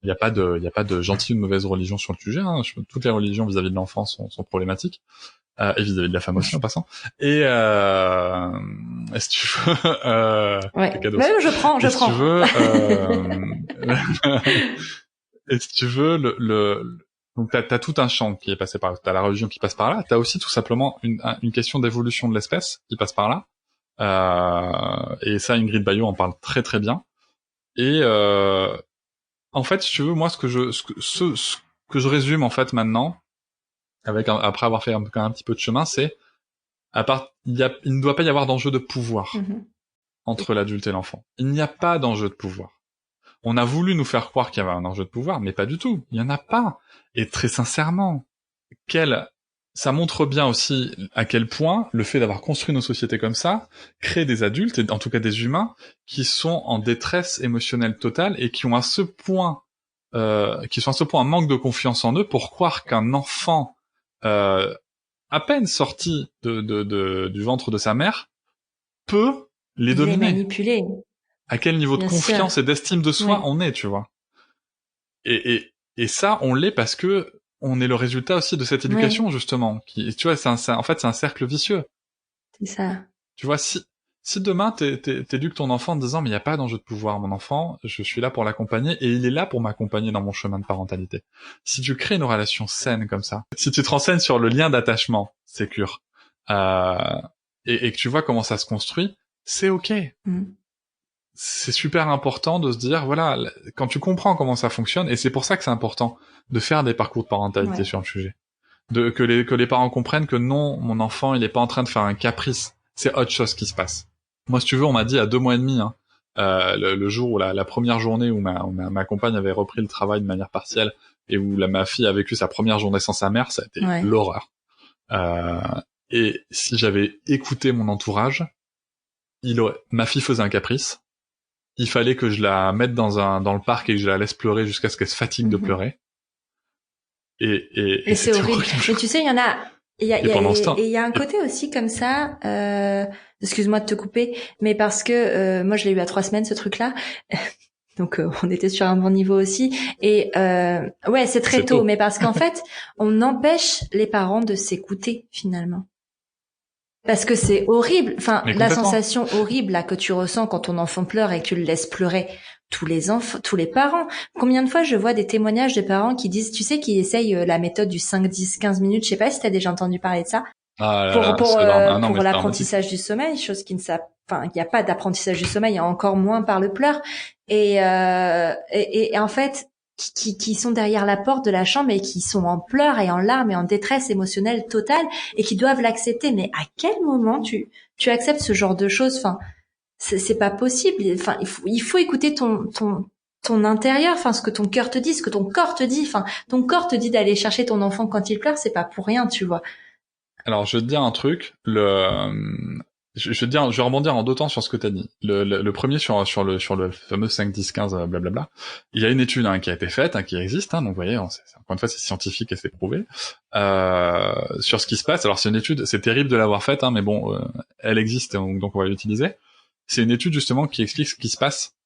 y a pas de gentille ou de mauvaise religion sur le sujet. Hein. Toutes les religions vis-à-vis de l'enfant sont problématiques. Et vis-à-vis de la femme aussi en passant. Et est-ce que tu veux cadeau, mais je prends. Si tu veux et si tu veux, donc t'as tout un champ qui est passé par là. T'as la religion qui passe par là. T'as aussi tout simplement une question d'évolution de l'espèce qui passe par là. Et ça, Ingrid Baillot en parle très très bien. Et en fait, si tu veux, moi, ce que je résume en fait maintenant, après avoir fait un petit peu de chemin, c'est il ne doit pas y avoir d'enjeu de pouvoir entre l'adulte et l'enfant. Il n'y a pas d'enjeu de pouvoir. On a voulu nous faire croire qu'il y avait un enjeu de pouvoir, mais pas du tout. Il y en a pas. Et très sincèrement, ça montre bien aussi à quel point le fait d'avoir construit nos sociétés comme ça crée des adultes, et en tout cas des humains, qui sont en détresse émotionnelle totale et qui sont à ce point un manque de confiance en eux pour croire qu'un enfant à peine sorti du ventre de sa mère peut les dominer. Les manipuler. À quel niveau de confiance et d'estime de soi on est, tu vois. Et ça, on l'est parce que on est le résultat aussi de cette éducation, justement. Tu vois, en fait, c'est un cercle vicieux. C'est ça. Tu vois, si demain t'éduques ton enfant en disant mais il n'y a pas d'enjeu de pouvoir, mon enfant, je suis là pour l'accompagner et il est là pour m'accompagner dans mon chemin de parentalité. Si tu crées une relation saine comme ça, si tu te renseignes sur le lien d'attachement sécure, et que tu vois comment ça se construit, c'est ok. C'est super important de se dire, voilà, quand tu comprends comment ça fonctionne, et c'est pour ça que c'est important de faire des parcours de parentalité sur le sujet. Que les parents comprennent que non, mon enfant, il est pas en train de faire un caprice. C'est autre chose qui se passe. Moi, si tu veux, on m'a dit à 2 mois et demi, le jour où la première journée où ma compagne avait repris le travail de manière partielle et où ma fille a vécu sa première journée sans sa mère, ça a été l'horreur. Et si j'avais écouté mon entourage, ma fille faisait un caprice. il fallait que je la mette dans le parc et que je la laisse pleurer jusqu'à ce qu'elle se fatigue de pleurer. Et c'est horrible. Mais tu sais, il y en a, il y a un côté aussi comme ça, excuse-moi de te couper, mais parce que moi je l'ai eu à 3 semaines ce truc-là. Donc on était sur un bon niveau aussi. Et ouais, c'est très tôt, mais parce qu'en fait, on empêche les parents de s'écouter finalement. Parce que c'est horrible. Enfin, la sensation horrible là que tu ressens quand ton enfant pleure et que tu le laisses pleurer. Tous les parents. Combien de fois je vois des témoignages de parents qui disent, tu sais, qui essayent la méthode du 5, 10, 15 minutes. Je sais pas si t'as déjà entendu parler de ça. Pour l'apprentissage du sommeil, chose qui ne savent, enfin, il n'y a pas d'apprentissage du sommeil, il y a encore moins par le pleur. Et en fait, qui sont derrière la porte de la chambre et qui sont en pleurs et en larmes et en détresse émotionnelle totale et qui doivent l'accepter. Mais à quel moment tu acceptes ce genre de choses? Enfin, c'est pas possible. Enfin, il faut écouter ton intérieur, enfin, ce que ton cœur te dit, ce que ton corps te dit. Enfin, ton corps te dit d'aller chercher ton enfant quand il pleure, c'est pas pour rien, tu vois. Alors, je vais te dire un truc. Je vais rebondir en 2 temps sur ce que tu as dit. Le premier sur le fameux 5, 10, 15, blablabla. Il y a une étude qui a été faite, qui existe, donc vous voyez, encore une fois, c'est scientifique et c'est prouvé, sur ce qui se passe. Alors c'est une étude, c'est terrible de l'avoir faite, mais bon, elle existe, donc on va l'utiliser. C'est une étude justement qui explique ce qui se passe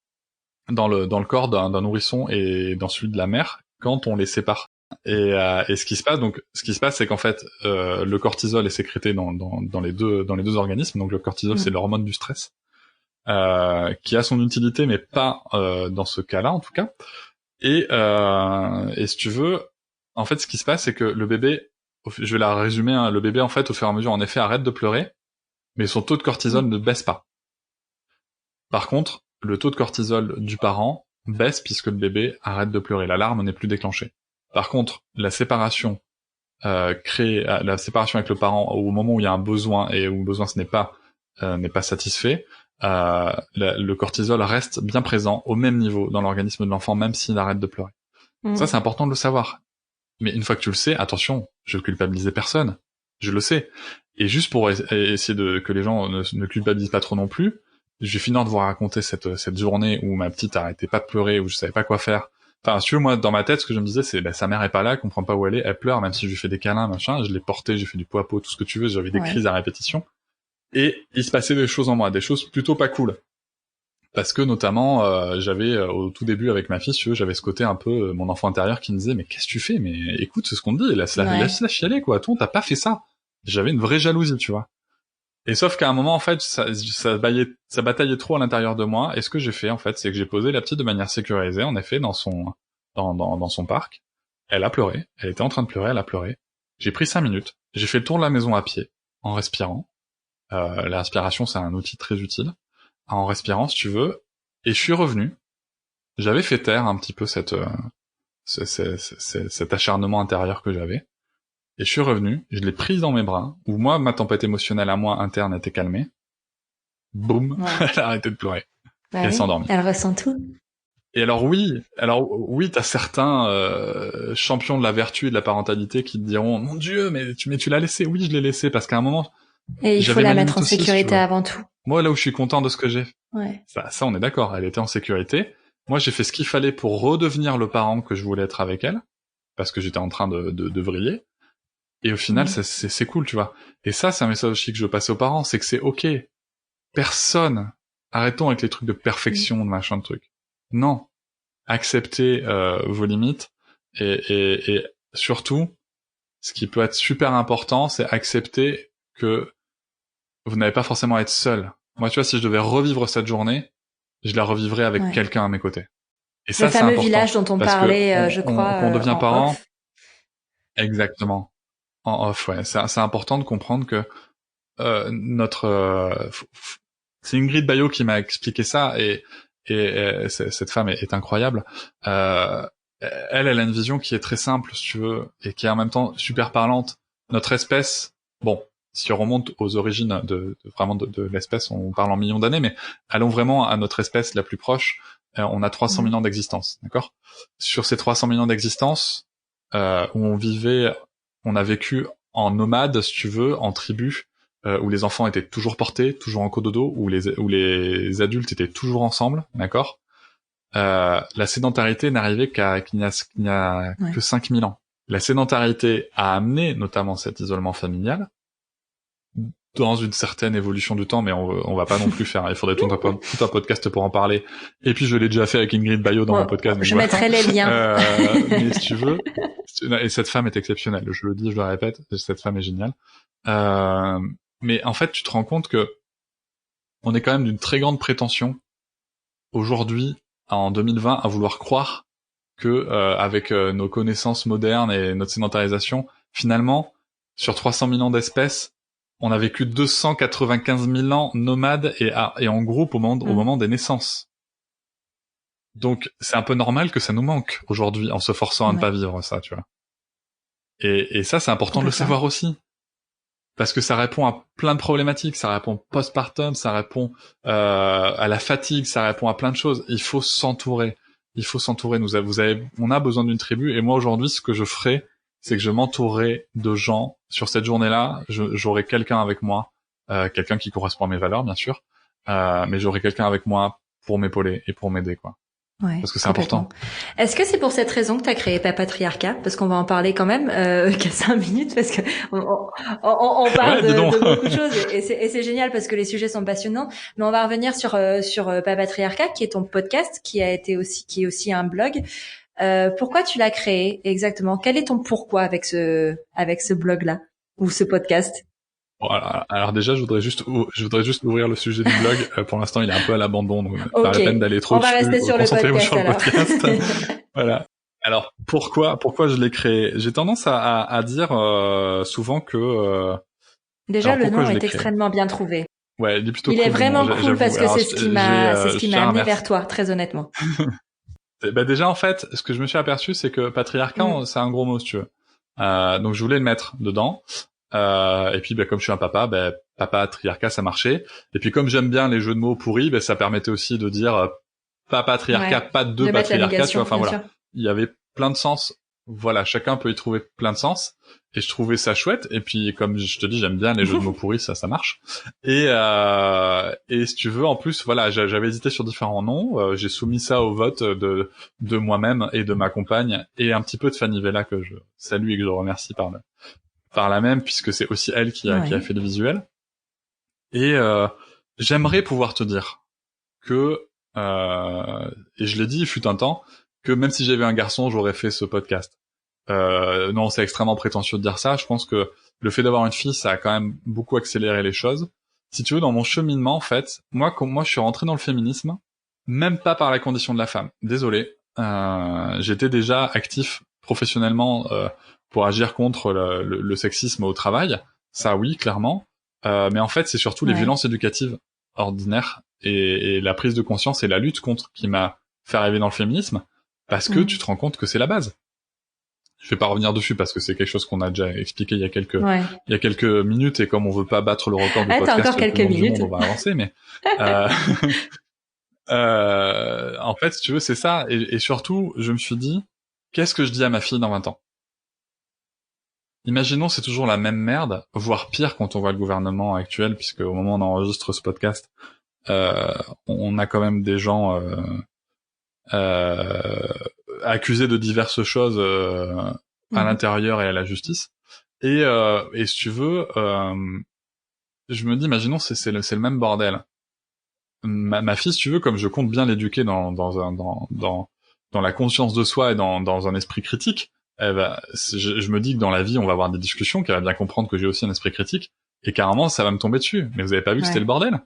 dans le corps d'un nourrisson et dans celui de la mère quand on les sépare. Et ce qui se passe, c'est qu'en fait, le cortisol est sécrété dans les deux organismes. Donc le cortisol, c'est l'hormone du stress, qui a son utilité, mais pas dans ce cas-là en tout cas. Et si tu veux, en fait, ce qui se passe, c'est que le bébé, je vais la résumer, le bébé en fait, au fur et à mesure, en effet, arrête de pleurer, mais son taux de cortisol ne baisse pas. Par contre, le taux de cortisol du parent baisse puisque le bébé arrête de pleurer. L'alarme n'est plus déclenchée. Par contre, la séparation la séparation avec le parent au moment où il y a un besoin et où le besoin n'est pas satisfait, le cortisol reste bien présent au même niveau dans l'organisme de l'enfant, même s'il arrête de pleurer. Ça, c'est important de le savoir. Mais une fois que tu le sais, attention, je ne culpabilise personne. Je le sais. Et juste pour essayer que les gens ne culpabilisent pas trop non plus, je vais finir de vous raconter cette journée où ma petite arrêtait pas de pleurer, où je savais pas quoi faire. Enfin, si tu veux, moi, dans ma tête, ce que je me disais, c'est, sa mère est pas là, elle comprend pas où elle est, elle pleure, même si je lui fais des câlins, machin, je l'ai portée, j'ai fait du pot à pot, tout ce que tu veux, j'avais des crises à répétition. Et il se passait des choses en moi, des choses plutôt pas cool. Parce que, notamment, j'avais, au tout début avec ma fille, si tu veux, j'avais ce côté un peu, mon enfant intérieur qui me disait, mais qu'est-ce que tu fais? Mais écoute, c'est ce qu'on te dit, laisse-la chialer, quoi. Toi, t'as pas fait ça. J'avais une vraie jalousie, tu vois. Et sauf qu'à un moment, en fait, ça bataillait trop à l'intérieur de moi. Et ce que j'ai fait, en fait, c'est que j'ai posé la petite de manière sécurisée, en effet, dans son parc. Elle a pleuré. Elle était en train de pleurer, elle a pleuré. J'ai pris 5 minutes. J'ai fait le tour de la maison à pied, en respirant. La respiration, c'est un outil très utile. En respirant, si tu veux. Et je suis revenu. J'avais fait taire un petit peu cet acharnement intérieur que j'avais. Et je suis revenu, je l'ai prise dans mes bras, où moi, ma tempête émotionnelle à moi, interne, était calmée. Boum, elle a arrêté de pleurer. Et elle s'est endormie. Elle ressent tout. Et alors oui, t'as certains champions de la vertu et de la parentalité qui te diront, mon Dieu, mais tu l'as laissé. Oui, je l'ai laissé, parce qu'à un moment... Et il faut la mettre en sécurité avant tout. Moi, là où je suis content de ce que j'ai, ça on est d'accord, elle était en sécurité. Moi, j'ai fait ce qu'il fallait pour redevenir le parent que je voulais être avec elle, parce que j'étais en train de vriller. Et au final, c'est cool, tu vois. Et ça, c'est un message aussi que je veux passer aux parents, c'est que c'est ok. Personne. Arrêtons avec les trucs de perfection, de machin de trucs. Non. Acceptez vos limites. Et surtout, ce qui peut être super important, c'est accepter que vous n'allez pas forcément être seul. Moi, tu vois, si je devais revivre cette journée, je la revivrais avec quelqu'un à mes côtés. Et ça, c'est important. Le fameux village dont on parlait, je crois. Quand on devient parent. Exactement. En off, c'est important de comprendre que c'est Ingrid Baillot qui m'a expliqué ça et cette femme est incroyable. Elle a une vision qui est très simple, si tu veux, et qui est en même temps super parlante. Notre espèce, bon, si on remonte aux origines de l'espèce, on parle en millions d'années, mais allons vraiment à notre espèce la plus proche. On a 300 000 ans d'existence, d'accord? Sur ces 300 000 ans d'existence, où on a vécu en nomade, si tu veux, en tribu, où les enfants étaient toujours portés, toujours en cododo, où les adultes étaient toujours ensemble, d'accord. La sédentarité n'arrivait qu'il n'y a que 5000 ans. La sédentarité a amené notamment cet isolement familial dans une certaine évolution du temps, mais on va pas non plus faire, il faudrait tout un podcast pour en parler. Et puis je l'ai déjà fait avec Ingrid Baillot dans mon podcast. Je mettrai les liens. Mais si tu veux, et cette femme est exceptionnelle, je le dis, je le répète, cette femme est géniale. Mais en fait, tu te rends compte que on est quand même d'une très grande prétention aujourd'hui, en 2020, à vouloir croire que avec nos connaissances modernes et notre sédentarisation, finalement, sur 300 000 ans d'espèces, on a vécu 295 000 ans nomades et en groupe au moment des naissances. Donc, c'est un peu normal que ça nous manque aujourd'hui en se forçant à ne pas vivre ça, tu vois. Et ça, c'est important de le savoir aussi. Parce que ça répond à plein de problématiques, ça répond postpartum, ça répond à la fatigue, ça répond à plein de choses. Il faut s'entourer. On a besoin d'une tribu. Et moi, aujourd'hui, ce que je ferai, c'est que je m'entourerai de gens. Sur cette journée-là, j'aurai quelqu'un avec moi, quelqu'un qui correspond à mes valeurs, bien sûr, mais j'aurai quelqu'un avec moi pour m'épauler et pour m'aider, quoi. Ouais, parce que c'est important. Est-ce que c'est pour cette raison que tu as créé Papatriarcat? Parce qu'on va en parler quand même qu'à 5 minutes, parce que on parle de beaucoup de choses et c'est génial parce que les sujets sont passionnants. Mais on va revenir sur Papatriarcat, qui est ton podcast, qui est aussi un blog. Pourquoi tu l'as créé exactement? Quel est ton pourquoi avec ce blog-là ou ce podcast? Voilà. Alors déjà, je voudrais juste ouvrir le sujet du blog. Pour l'instant, il est un peu à l'abandon, donc pas la peine d'aller trop dessus. On va rester sur le podcast. Voilà. Alors pourquoi je l'ai créé? J'ai tendance à dire souvent que déjà le nom est extrêmement bien trouvé. Ouais, il est plutôt cool. Il est vraiment cool parce que c'est ce qui m'a amené vers toi, très honnêtement. Bah déjà en fait, ce que je me suis aperçu, c'est que patriarcat, c'est un gros mot, si tu veux. Donc je voulais le mettre dedans. Et puis comme je suis un papa, papatriarcat ça marchait. Et puis comme j'aime bien les jeux de mots pourris, ça permettait aussi de dire papatriarcat, pas de patriarcat, tu vois. Enfin voilà, il y avait plein de sens. Voilà, chacun peut y trouver plein de sens. Et je trouvais ça chouette. Et puis comme je te dis, j'aime bien les jeux de mots pourris, ça marche. Et si tu veux, en plus, voilà, j'avais hésité sur différents noms. J'ai soumis ça au vote de moi-même et de ma compagne et un petit peu de Fanny Vella que je salue et que je remercie par la même, puisque c'est aussi elle qui a fait le visuel. Et j'aimerais pouvoir te dire que, et je l'ai dit, il fut un temps, que même si j'avais un garçon, j'aurais fait ce podcast. Non, c'est extrêmement prétentieux de dire ça. Je pense que le fait d'avoir une fille, ça a quand même beaucoup accéléré les choses. Si tu veux, dans mon cheminement, en fait, moi, je suis rentré dans le féminisme, même pas par la condition de la femme. Désolé. J'étais déjà actif professionnellement, pour agir contre le sexisme au travail, ça oui, clairement. Mais en fait, c'est surtout les violences éducatives ordinaires et la prise de conscience et la lutte contre qui m'a fait arriver dans le féminisme, parce que tu te rends compte que c'est la base. Je vais pas revenir dessus parce que c'est quelque chose qu'on a déjà expliqué il y a quelques minutes, et comme on veut pas battre le record du podcast, encore quelques minutes. On va avancer, mais en fait, si tu veux, c'est ça. Et surtout, je me suis dit, qu'est-ce que je dis à ma fille dans 20 ans? Imaginons, c'est toujours la même merde, voire pire quand on voit le gouvernement actuel, puisque au moment où on enregistre ce podcast, on a quand même des gens accusés de diverses choses à l'intérieur et à la justice. Et si tu veux, je me dis, imaginons, c'est le même bordel. Ma fille, si tu veux, comme je compte bien l'éduquer dans la conscience de soi et dans un esprit critique, je me dis que dans la vie, on va avoir des discussions, qu'elle va bien comprendre que j'ai aussi un esprit critique, et carrément, ça va me tomber dessus. Mais vous avez pas vu que c'était le bordel?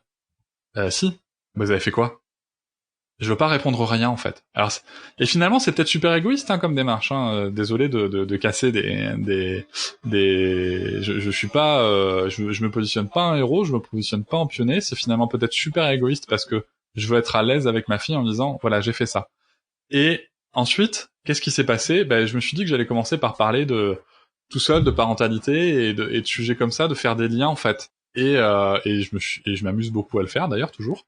Si. Vous avez fait quoi? Je veux pas répondre rien, en fait. Alors, et finalement, c'est peut-être super égoïste, comme démarche, désolé de casser je suis pas, je me positionne pas en héros, je me positionne pas en pionnier, c'est finalement peut-être super égoïste parce que je veux être à l'aise avec ma fille en me disant, voilà, j'ai fait ça. Et ensuite, qu'est-ce qui s'est passé? Je me suis dit que j'allais commencer par parler de tout seul, de parentalité et de sujets comme ça, de faire des liens en fait. Et je m'amuse beaucoup à le faire d'ailleurs toujours.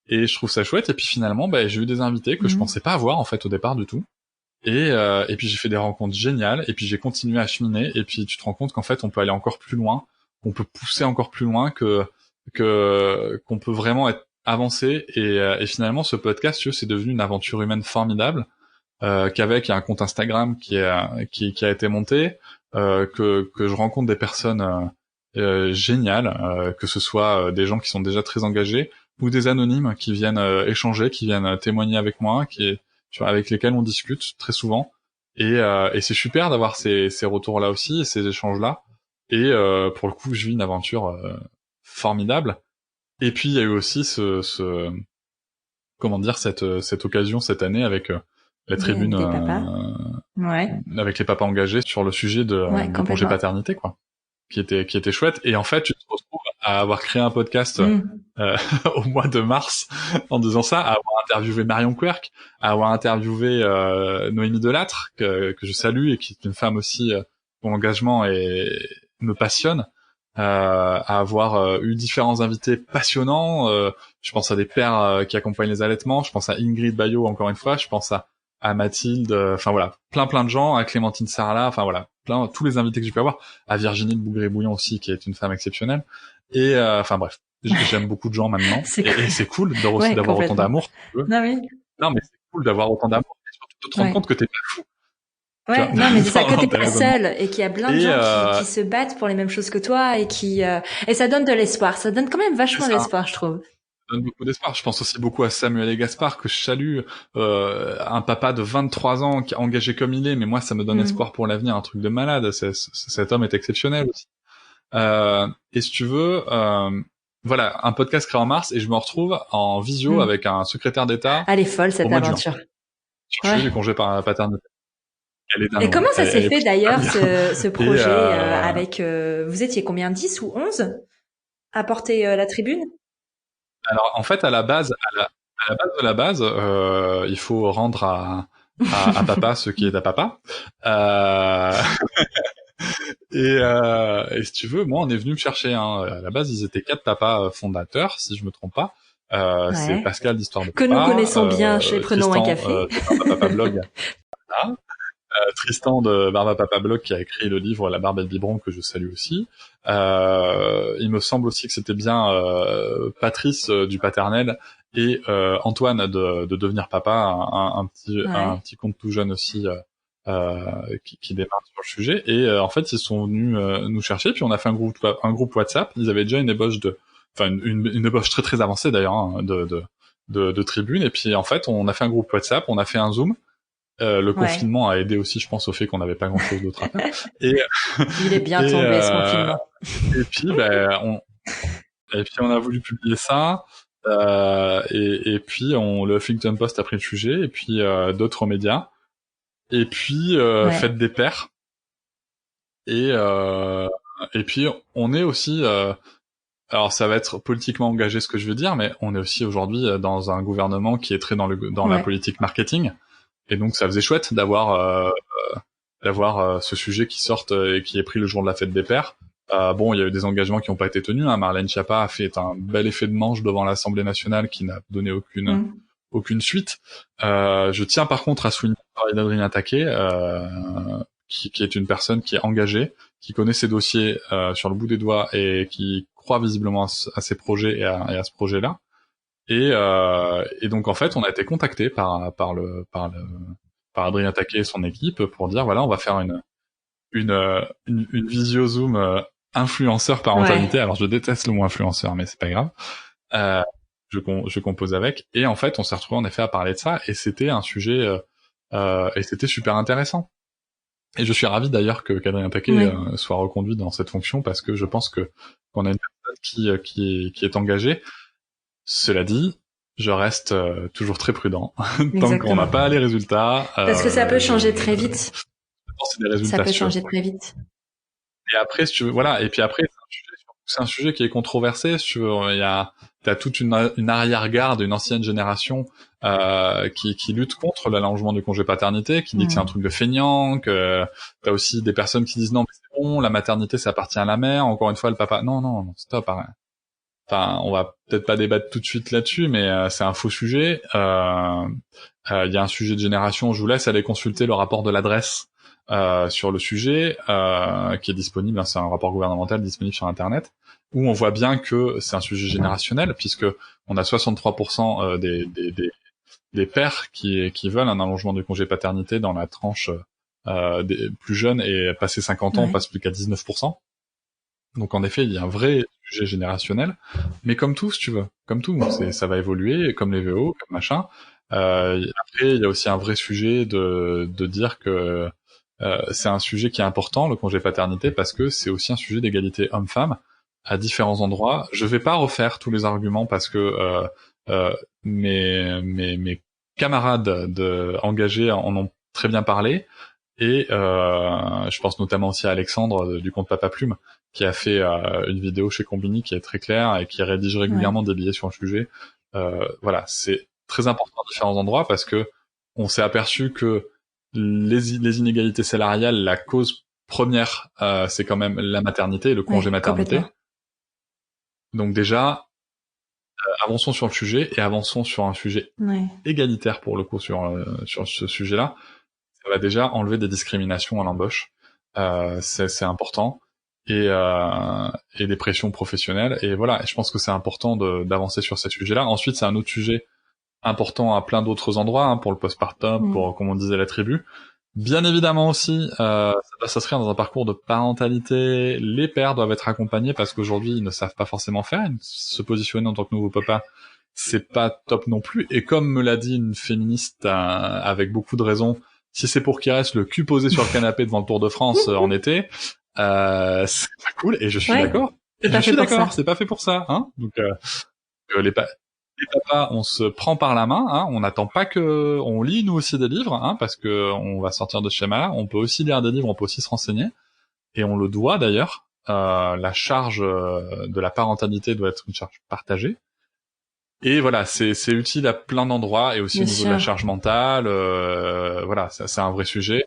Et je trouve ça chouette. Et puis finalement, j'ai eu des invités que je pensais pas avoir en fait au départ du tout. Et puis j'ai fait des rencontres géniales. Et puis j'ai continué à cheminer. Et puis tu te rends compte qu'en fait on peut aller encore plus loin qu'on peut pousser encore plus loin, qu'on peut vraiment être avancé. Et finalement, ce podcast, tu vois, c'est devenu une aventure humaine formidable. Qu'avec il y a un compte Instagram qui a été monté, que je rencontre des personnes géniales, que ce soit des gens qui sont déjà très engagés ou des anonymes qui viennent échanger, qui viennent témoigner avec moi, avec lesquels on discute très souvent. Et c'est super d'avoir ces retours-là aussi, et ces échanges-là. Et pour le coup, je vis une aventure formidable. Et puis il y a eu aussi comment dire, cette occasion cette année avec la tribune avec les papas engagés sur le sujet du congé paternité, quoi, qui était chouette. Et en fait, tu te retrouves à avoir créé un podcast au mois de mars en disant ça, à avoir interviewé Marion Querc, à avoir interviewé Noémie Delattre, que je salue et qui est une femme aussi dont l'engagement me passionne, à avoir eu différents invités passionnants. Je pense à des pères qui accompagnent les allaitements, je pense à Ingrid Bayo encore une fois, je pense à Mathilde, enfin voilà, plein de gens, à Clémentine Sarlat, enfin voilà, tous les invités que j'ai pu avoir, à Virginie de Bougré-Bouillon aussi, qui est une femme exceptionnelle. Et enfin bref, j'aime beaucoup de gens maintenant, et c'est cool aussi d'avoir autant d'amour. Non mais c'est cool d'avoir autant d'amour, et surtout de te rendre compte que t'es pas fou. Ouais, non, mais c'est ça, que t'es pas seul, et qu'il y a plein de gens qui se battent pour les mêmes choses que toi, et ça donne de l'espoir, ça donne quand même vachement d'espoir, je trouve. Ça donne beaucoup d'espoir. Je pense aussi beaucoup à Samuel et Gaspard, que je salue, un papa de 23 ans qui est engagé comme il est, mais moi ça me donne espoir pour l'avenir, un truc de malade. Cet homme est exceptionnel aussi. Et si tu veux, voilà, un podcast créé en mars, et je me retrouve en visio avec un secrétaire d'État. Elle est folle cette aventure. Sur le sujet du congé par paternité. Et comment ça s'est fait d'ailleurs ce projet avec vous étiez combien, 10 ou 11 à porter la tribune? Alors en fait à la base de la base, il faut rendre à papa ce qui est à papa. Et si tu veux, moi on est venu me chercher. À la base ils étaient 4 papas fondateurs, si je me trompe pas. C'est Pascal d'Histoire de Papa, que nous connaissons bien chez Prenons un café. Papa Blog. Voilà. Tristan de Barba Papa Blog qui a écrit le livre La Barbe et le Biberon, que je salue aussi. Il me semble aussi que c'était bien Patrice du Paternel et Antoine de Devenir Papa, un petit compte tout jeune aussi qui démarre sur le sujet. Et en fait ils sont venus nous chercher, puis on a fait un groupe WhatsApp. Ils avaient déjà une ébauche une ébauche très très avancée d'ailleurs de tribune. Et puis en fait on a fait un groupe WhatsApp, on a fait un Zoom. Le confinement a aidé aussi, je pense, au fait qu'on n'avait pas grand-chose d'autre à faire. Il est bien tombé ce confinement. Et puis on a voulu publier ça. Et puis le Huffington Post a pris le sujet, et puis d'autres médias. Et puis Fête des Pères. Et puis on est aussi. Alors ça va être politiquement engagé ce que je veux dire, mais on est aussi aujourd'hui dans un gouvernement qui est très dans la politique marketing. Et donc ça faisait chouette d'avoir ce sujet qui sorte et qui est pris le jour de la Fête des Pères. Bon, il y a eu des engagements qui n'ont pas été tenus. Marlène Schiappa a fait un bel effet de manche devant l'Assemblée nationale qui n'a donné aucune suite. Je tiens par contre à souligner le travail d'Adrien Taquet, qui est une personne qui est engagée, qui connaît ses dossiers sur le bout des doigts et qui croit visiblement à ses projets et à ce projet-là. Et donc en fait, on a été contacté par Adrien Taquet et son équipe pour dire voilà, on va faire une visio Zoom influenceur parentalité. Alors je déteste le mot influenceur, mais c'est pas grave. Je compose avec, et en fait, on s'est retrouvé en effet à parler de ça, et c'était un sujet et c'était super intéressant. Et je suis ravi d'ailleurs qu'Adrien Taquet soit reconduit dans cette fonction, parce que je pense qu'on a une personne qui est engagée. Cela dit, je reste toujours très prudent tant qu'on n'a pas les résultats. Parce que ça peut changer très vite. C'est des résultats ça peut changer très vite. Et après, si tu veux, voilà. Et puis après, c'est un sujet qui est controversé. Si tu veux, t'as toute une arrière-garde, une ancienne génération qui lutte contre l'allongement du congé paternité, qui dit que c'est un truc de feignant, que t'as aussi des personnes qui disent non, mais c'est bon, la maternité ça appartient à la mère. Encore une fois, le papa, non, stop. Enfin, on va peut-être pas débattre tout de suite là-dessus, mais c'est un faux sujet. Il y a un sujet de génération. Je vous laisse aller consulter le rapport de l'adresse sur le sujet, qui est disponible, hein, c'est un rapport gouvernemental disponible sur Internet, où on voit bien que c'est un sujet générationnel, puisque on a 63% des pères qui veulent un allongement du congé paternité dans la tranche des plus jeunes, et passé 50 ans, on passe plus qu'à 19%. Donc en effet, il y a un vrai sujet générationnel, mais comme tout, si tu veux, comme tout, ça va évoluer, comme les VO, comme machin. Après, il y a aussi un vrai sujet de dire que c'est un sujet qui est important, le congé paternité, parce que c'est aussi un sujet d'égalité homme-femme à différents endroits. Je vais pas refaire tous les arguments parce que mes camarades engagés en ont très bien parlé, et je pense notamment aussi à Alexandre du compte Papa Plume, qui a fait une vidéo chez Combini qui est très claire et qui rédige régulièrement des billets sur le sujet. Voilà, c'est très important à différents endroits parce que on s'est aperçu que les inégalités salariales, la cause première, c'est quand même la maternité, le congé maternité. Donc déjà, avançons sur le sujet et avançons sur un sujet égalitaire pour le coup sur ce sujet-là. Ça va déjà enlever des discriminations à l'embauche, c'est important, et des pressions professionnelles. Et voilà, je pense que c'est important d'avancer sur ces sujets-là. Ensuite, c'est un autre sujet important à plein d'autres endroits, hein, pour le postpartum, pour, comme on disait, la tribu. Bien évidemment aussi, ça doit s'inscrire dans un parcours de parentalité. Les pères doivent être accompagnés parce qu'aujourd'hui, ils ne savent pas forcément faire. Se positionner en tant que nouveau papa, c'est pas top non plus. Et comme me l'a dit une féministe avec beaucoup de raisons, si c'est pour qu'il reste le cul posé sur le canapé devant le Tour de France en été, c'est pas cool. Et je suis d'accord. Et je suis d'accord. C'est pas fait pour ça, hein. Donc les papas, on se prend par la main, hein. On n'attend pas que, on lit nous aussi des livres, hein, parce que on va sortir de ce schéma-là. On peut aussi lire des livres, on peut aussi se renseigner, et on le doit d'ailleurs. La charge de la parentalité doit être une charge partagée. Et voilà, c'est utile à plein d'endroits, et aussi au niveau de la charge mentale. Voilà, c'est un vrai sujet.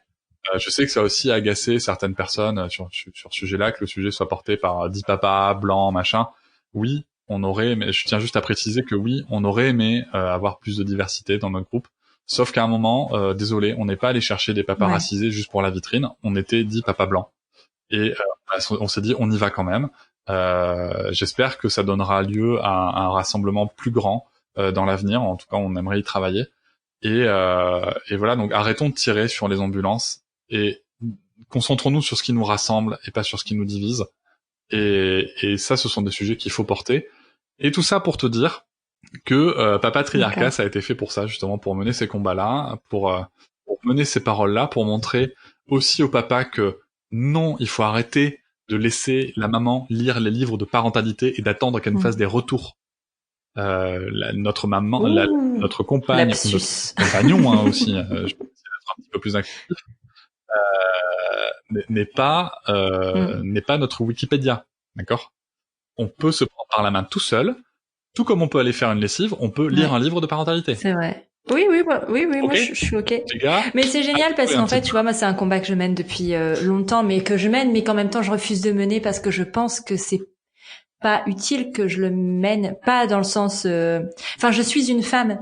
Je sais que ça a aussi agacé certaines personnes sur ce sujet-là, que le sujet soit porté par 10 papas blancs, machin. Oui, on aurait, mais je tiens juste à préciser que oui, on aurait aimé avoir plus de diversité dans notre groupe. Sauf qu'à un moment, désolé, on n'est pas allé chercher des papas racisés juste pour la vitrine. On était 10 papas blancs. Et on s'est dit, on y va quand même. J'espère que ça donnera lieu à un rassemblement plus grand dans l'avenir. En tout cas, on aimerait y travailler. Et voilà, donc arrêtons de tirer sur les ambulances et concentrons-nous sur ce qui nous rassemble et pas sur ce qui nous divise. Et ça, ce sont des sujets qu'il faut porter. Et tout ça pour te dire que Papatriarcat, ça a été fait pour ça, justement, pour mener ces combats-là, pour mener ces paroles-là, pour montrer aussi au papa que non, il faut arrêter de laisser la maman lire les livres de parentalité et d'attendre qu'elle nous fasse des retours. Notre maman, notre compagne, notre compagnon, hein, aussi, je peux être un petit peu plus inclusif, n'est pas notre Wikipédia, d'accord? On peut se prendre par la main tout seul, tout comme on peut aller faire une lessive, on peut lire un livre de parentalité. C'est vrai. Oui, moi je suis ok. Mais c'est génial parce qu'en fait, tu vois, moi c'est un combat que je mène depuis longtemps, mais qu'en même temps je refuse de mener parce que je pense que c'est pas utile que je le mène, pas dans le sens... Enfin, je suis une femme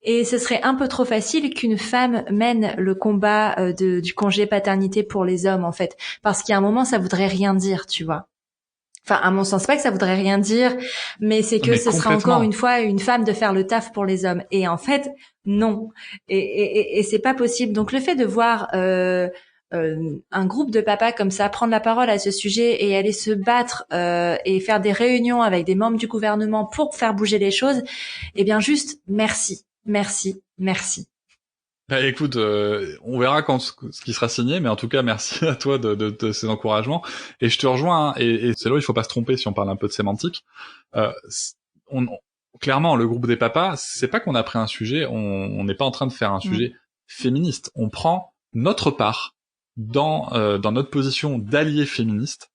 et ce serait un peu trop facile qu'une femme mène le combat du congé paternité pour les hommes, en fait. Parce qu'à un moment, ça voudrait rien dire, tu vois. Enfin, à mon sens, pas que ça voudrait rien dire, mais c'est que ce sera encore une fois une femme de faire le taf pour les hommes. Et en fait, non. Et c'est pas possible. Donc, le fait de voir... un groupe de papas comme ça prendre la parole à ce sujet et aller se battre et faire des réunions avec des membres du gouvernement pour faire bouger les choses, eh bien juste merci. Bah, écoute, on verra quand ce qui sera signé, mais en tout cas merci à toi de ces encouragements, et je te rejoins, hein, et c'est là où il faut pas se tromper si on parle un peu de sémantique. Clairement, le groupe des papas, c'est pas qu'on a pris un sujet, on n'est pas en train de faire un sujet féministe, on prend notre part dans notre position d'allié féministe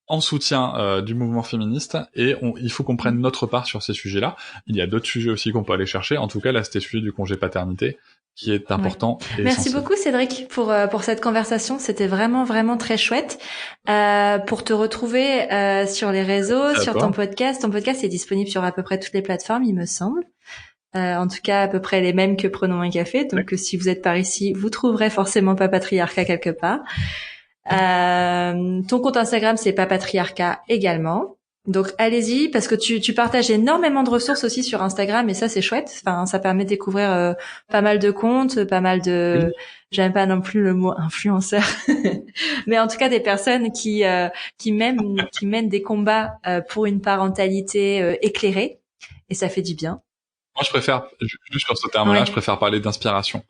en soutien du mouvement féministe, et il faut qu'on prenne notre part sur ces sujets-là. Il y a d'autres sujets aussi qu'on peut aller chercher. En tout cas, là, c'était celui du congé paternité qui est important. Et merci essentiel. beaucoup Cédric pour cette conversation. C'était vraiment très chouette. Pour te retrouver sur les réseaux, sur ton podcast. Ton podcast est disponible sur à peu près toutes les plateformes, il me semble. En tout cas, à peu près les mêmes que Prenons un café. Donc, si vous êtes par ici, vous trouverez forcément Papatriarcat quelque part. Ton compte Instagram, c'est Papatriarcat également. Donc, allez-y, parce que tu partages énormément de ressources aussi sur Instagram, et ça, c'est chouette. Enfin, ça permet de découvrir pas mal de comptes, pas mal de... J'aime pas non plus le mot influenceur, mais en tout cas des personnes qui mènent des combats pour une parentalité éclairée, et ça fait du bien. Moi, je préfère, juste sur ce terme-là, je préfère parler d'inspiration.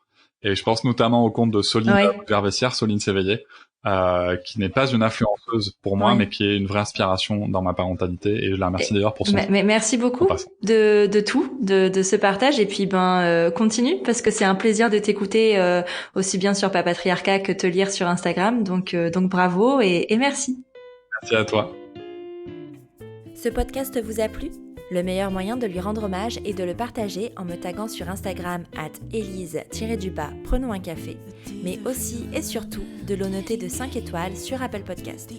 Et je pense notamment au compte de Soline Vervessière, Soline S'éveiller, qui n'est pas une influenceuse pour moi, mais qui est une vraie inspiration dans ma parentalité. Et je la remercie d'ailleurs pour son... Mais merci beaucoup de tout, de ce partage. Et puis, continue, parce que c'est un plaisir de t'écouter aussi bien sur Papatriarcat que te lire sur Instagram. Donc bravo et merci. Merci à toi. Ce podcast vous a plu ? Le meilleur moyen de lui rendre hommage est de le partager en me taguant sur Instagram @elise_prenons un café, mais aussi et surtout de le noter de 5 étoiles sur Apple Podcast.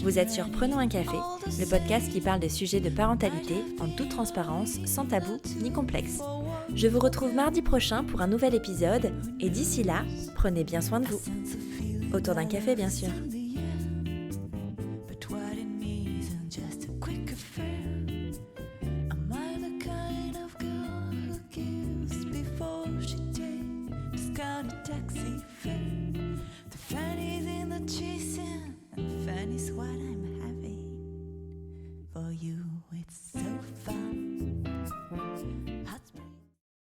Vous êtes sur Prenons un café, le podcast qui parle des sujets de parentalité en toute transparence, sans tabou ni complexe. Je vous retrouve mardi prochain pour un nouvel épisode et d'ici là, prenez bien soin de vous. Autour d'un café bien sûr. For you, it's so fun.